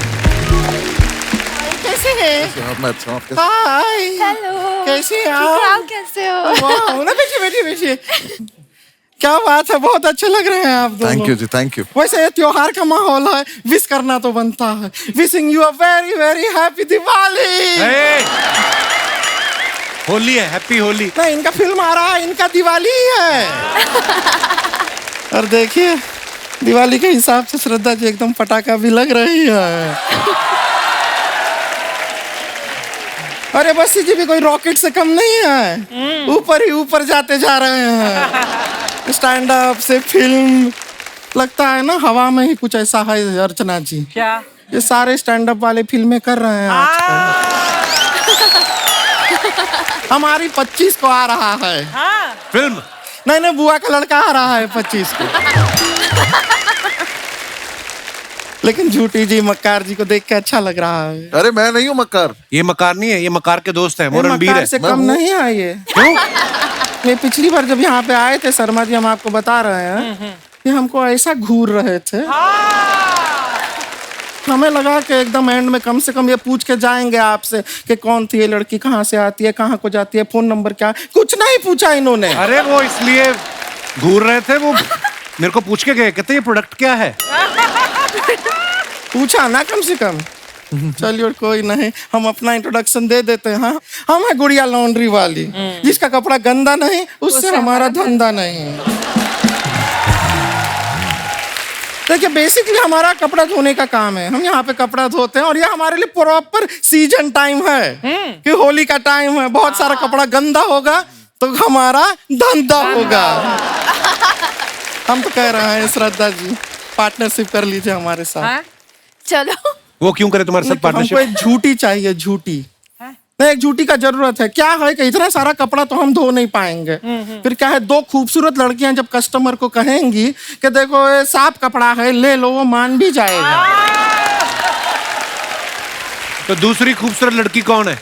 कैसे हैं? मैं अच्छा हूँ। हाय। हेलो। कैसे आप? आप कैसे हो? वाह, ना बैठिए। क्या बात है, बहुत अच्छे लग रहे हैं आप दोनों। थैंक यू जी, थैंक यू। वैसे ये त्योहार का माहौल है, विश करना तो बनता है। Wishing you a very very happy Diwali. Holi है, हैप्पी होली। नहीं, इनका फिल्म आ रहा है, इनका दिवाली है। और देखिए दिवाली के हिसाब से श्रद्धा जी एकदम पटाखा भी लग रही है। अरे बस्सी जी भी कोई रॉकेट से कम नहीं है, ऊपर ही ऊपर जाते जा रहे हैं। स्टैंड अप से फिल्म, लगता है ना हवा में ही कुछ ऐसा है अर्चना जी। क्या? ये सारे स्टैंड अप वाले फिल्में कर रहे हैं आजकल। हमारी 25 को आ रहा है फिल्म। नहीं बुआ का लड़का आ रहा है 25 को। लेकिन झूठी जी मक्कार जी को देख के अच्छा लग रहा है। अरे मैं नहीं हूँ मक्कार। ये मक्कार नहीं है, ये मक्कार के दोस्त हैं, वो रणबीर मक्कार है। से कम नहीं है ये। क्यों? ये पिछली बार जब यहाँ पे आए थे शर्मा जी, हम आपको बता रहे हैं कि हमको ऐसा घूर रहे थे, हमें लगा कि एकदम एंड में कम से कम ये पूछ के जाएंगे आपसे कि कौन थी ये लड़की, कहाँ से आती है, कहाँ को जाती है, फोन नंबर क्या है। कुछ नहीं पूछा इन्होंने। अरे वो इसलिए घूर रहे थे, वो मेरे को पूछ के गए, कहते ये प्रोडक्ट क्या है। पूछा ना कम से कम। चलिए कोई नहीं, हम अपना इंट्रोडक्शन दे देते हैं। हम है गुड़िया लॉन्ड्री वाली, जिसका कपड़ा गंदा नहीं उससे हमारा धंधा नहीं। देखिए बेसिकली हमारा कपड़ा धोने का काम है, हम यहाँ पे कपड़ा धोते हैं और ये हमारे लिए प्रॉपर सीजन टाइम है कि होली का टाइम है, बहुत सारा कपड़ा गंदा होगा तो हमारा धंधा होगा। हम तो कह रहे हैं श्रद्धा जी पार्टनरशिप कर लीजिए हमारे साथ। चलो। वो क्यों करे तुम्हारे साथ पार्टनरशिप? हमको एक झूठी चाहिए, झूठी। नहीं, एक झूठी का जरूरत है। क्या है कि इतना सारा कपड़ा तो हम धो नहीं पाएंगे। फिर क्या है, दो खूबसूरत लड़कियां जब कस्टमर को कहेंगी कि देखो ये साफ कपड़ा है ले लो, वो मान भी जाएगा। तो दूसरी खूबसूरत लड़की कौन है?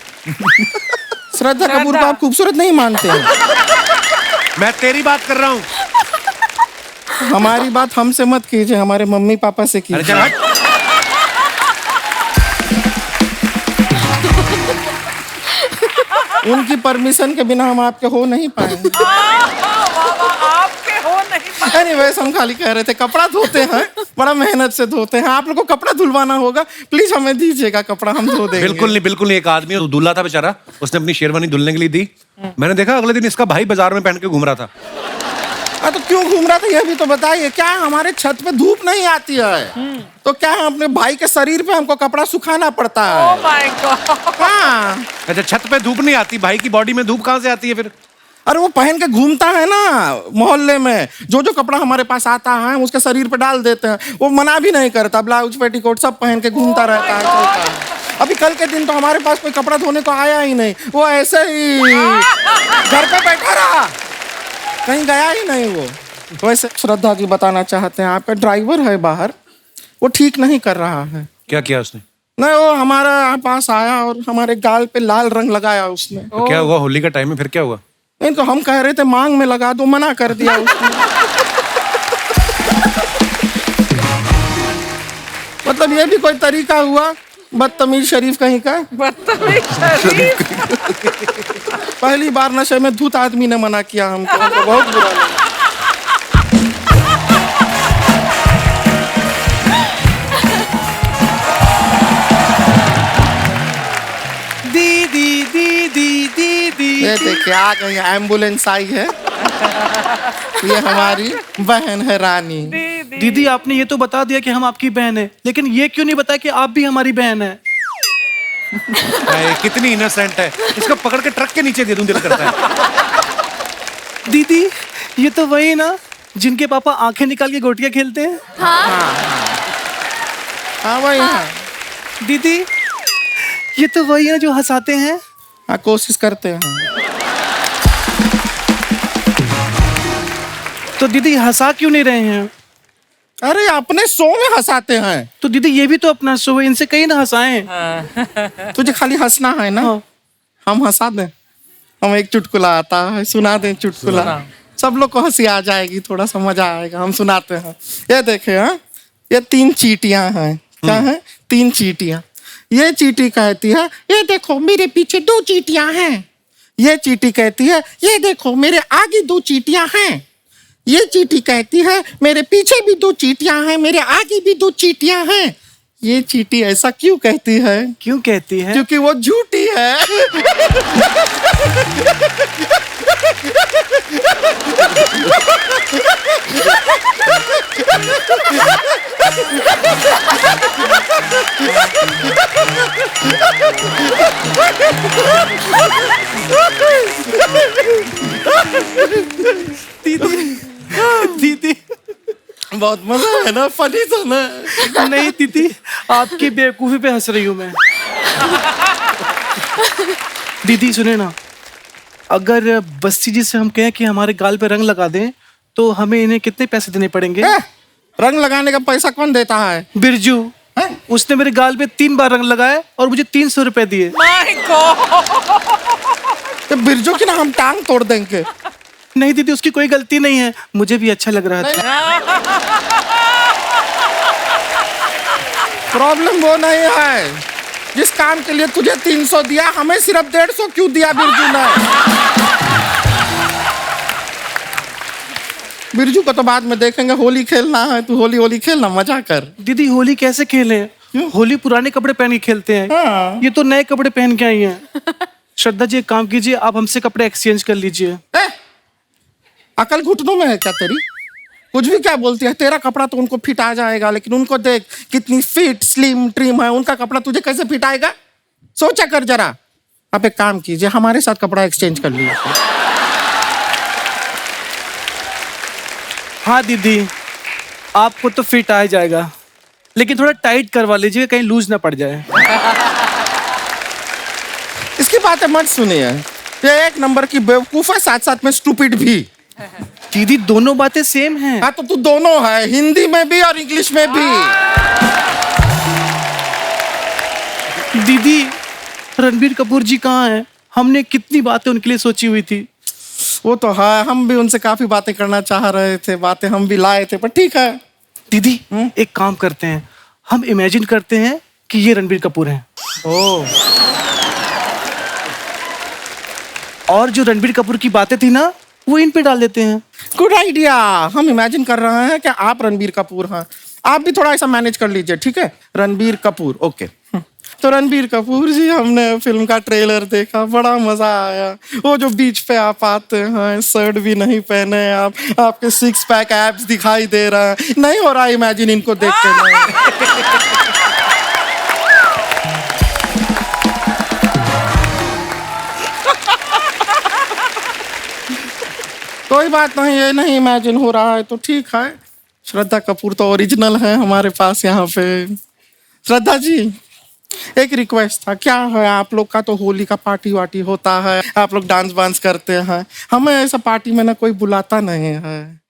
श्रद्धा कपूर को आप खूबसूरत नहीं मानते हैं? मैं तेरी बात कर रहा हूँ। हमारी बात हमसे मत कीजिए, हमारे मम्मी पापा से कीजिए। उनकी परमिशन के बिना हम आपके हो नहीं पाएंगे। आपके हो नहीं पाएंगे। एनीवेज हम खाली कह रहे थे कपड़ा धोते हैं, बड़ा मेहनत से धोते हैं। आप लोग को कपड़ा धुलवाना होगा, प्लीज हमें दीजिएगा कपड़ा, हम धो देंगे। बिल्कुल नहीं, बिल्कुल नहीं। एक आदमी दूल्हा था बेचारा, उसने अपनी शेरवानी धुलने के लिए दी। मैंने देखा अगले दिन इसका भाई बाजार में पहन के घूम रहा था। तो क्यों घूम रहा था यह भी तो बताइए। क्या हमारे छत पे धूप नहीं आती है तो क्या है अपने भाई के शरीर पे हमको कपड़ा सुखाना पड़ता है। Oh my God। हाँ। अच्छा, छत पे धूप नहीं आती, भाई की बॉडी में धूप कहाँ से आती है फिर? अरे वो पहन के घूमता है ना मोहल्ले में, जो कपड़ा हमारे पास आता है उसके शरीर पे डाल देते हैं। वो मना भी नहीं करता, ब्लाउज पेटीकोट सब पहन के घूमता रहता है, चलता है। अभी कल के दिन तो हमारे पास कोई कपड़ा धोने को आया ही नहीं, वो ऐसे ही घर पे बैठा रहा, कहीं गया ही नहीं वो। वैसे श्रद्धा जी बताना चाहते हैं, आपका ड्राइवर है बाहर, वो ठीक नहीं कर रहा है। क्या किया उसने? नहीं, वो हमारे पास आया और हमारे गाल पे लाल रंग लगाया उसने। तो क्या हुआ? होली का टाइम है, फिर क्या हुआ? नहीं तो हम कह रहे थे मांग में लगा दो, मना कर दिया उसने। मतलब ये भी कोई तरीका हुआ? बदतमीज शरीफ कहीं का। बदतमीज शरीफ। पहली बार नशे में धूत आदमी ने मना किया हमको बहुत बुरा लगा। दीदी दीदी दीदी। ये देखिए आ गई, एम्बुलेंस आई है। ये हमारी बहन है रानी। दीदी आपने ये तो बता दिया कि हम आपकी बहन है, लेकिन ये क्यों नहीं बताया कि आप भी हमारी बहन है? कितनी इनोसेंट है, इसको पकड़ के ट्रक के नीचे दे दूं दिल करता है। दीदी ये तो वही ना जिनके पापा आंखें निकाल के गोटियां खेलते हैं। हाँ वही है। दीदी ये तो वही है जो हंसाते हैं। हाँ कोशिश करते हैं। तो दीदी हंसा क्यों नहीं रहे हैं? अरे अपने शो में हंसाते हैं। तो दीदी ये भी तो अपना शो है, इनसे कहीं ना हंसाएं। तुझे खाली हंसना है ना? हम हंसा दें, हम एक चुटकुला आता है, सुना दें चुटकुला, सब लोग को हंसी आ जाएगी, थोड़ा सा मजा आएगा। हम सुनाते हैं। ये देखे, हाँ ये 3 चींटियां हैं। क्या है? 3 चींटियां। ये चींटी कहती है ये देखो मेरे पीछे 2 चींटियां हैं। ये चींटी कहती है ये देखो मेरे आगे 2 चींटियां हैं। ये चींटी कहती है मेरे पीछे भी 2 चींटियां हैं, मेरे आगे भी 2 चींटियां हैं। ये चींटी ऐसा क्यों कहती है? क्यों कहती है? क्योंकि वो झूठी है। दीदी बहुत मजा है ना, फनी था ना। नहीं दीदी, आपकी बेवकूफी पे हंस रही हूँ मैं। दीदी सुने ना, अगर बस्ती जी से हम कहें कि हमारे गाल पे रंग लगा दें तो हमें इन्हें कितने पैसे देने पड़ेंगे? रंग लगाने का पैसा कौन देता है? बिरजू। उसने मेरे गाल पे 3 बार रंग लगाया और मुझे 300 रुपए दिए। तो बिरजू की ना हम टांग तोड़ देंगे। नहीं दीदी, उसकी कोई गलती नहीं है, मुझे भी अच्छा लग रहा था। प्रॉब्लम वो नहीं है, जिस काम के लिए तुझे 300 दिया हमें सिर्फ 150 क्यों दिया बिरजू ने? बिरजू को तो बाद में देखेंगे, होली खेलना है, तू होली होली खेलना, मजा कर। दीदी होली कैसे खेलें? होली पुराने कपड़े पहन के खेलते हैं। हाँ। ये तो नए कपड़े पहन के आई हैं। श्रद्धा जी एक काम कीजिए, आप हमसे कपड़े एक्सचेंज कर लीजिए। अकल घुटनों में है क्या तेरी? कुछ भी क्या बोलती है? तेरा कपड़ा तो उनको फिट आ जाएगा, लेकिन उनको देख कितनी फिट स्लिम ट्रिम है, उनका कपड़ा तुझे कैसे फिट आएगा? सोचा कर जरा। आप एक काम कीजिए, हमारे साथ कपड़ा एक्सचेंज कर लीजिए। हाँ दीदी, आपको तो फिट आ जाएगा, लेकिन थोड़ा टाइट करवा लीजिए, कहीं लूज ना पड़ जाए। इसकी बातें मत सुनिए, ये एक नंबर की बेवकूफ है, साथ साथ में स्टूपिड भी। दीदी दोनों बातें सेम हैं। हाँ तो तू दोनों है, हिंदी में भी और इंग्लिश में भी। दीदी रणबीर कपूर जी कहाँ हैं? हमने कितनी बातें उनके लिए सोची हुई थी। वो तो है, हम भी उनसे काफी बातें करना चाह रहे थे, बातें हम भी लाए थे, पर ठीक है। दीदी एक काम करते हैं, हम इमेजिन करते हैं कि ये रणबीर कपूर हैं। और जो रणबीर कपूर की बातें थी ना, वो इन पे डाल देते हैं। Good idea. हम इमेजिन कर रहे हैं कि आप रणबीर कपूर हैं, आप भी थोड़ा ऐसा मैनेज कर लीजिए, ठीक है? रणबीर कपूर, ओके। तो रणबीर कपूर जी, हमने फिल्म का ट्रेलर देखा, बड़ा मजा आया। वो जो बीच पे आप आते हैं, शर्ट भी नहीं पहने आप, आपके 6 पैक एब्स दिखाई दे रहा है, नहीं हो रहा इमेजिन इनको देख के नहीं। कोई बात नहीं, ये नहीं इमेजिन हो रहा है तो ठीक है। श्रद्धा कपूर तो ओरिजिनल है हमारे पास यहाँ पे। श्रद्धा जी एक रिक्वेस्ट था, क्या है आप लोग का तो होली का पार्टी वार्टी होता है, आप लोग डांस वांस करते हैं, हमें ऐसा पार्टी में ना कोई बुलाता नहीं है।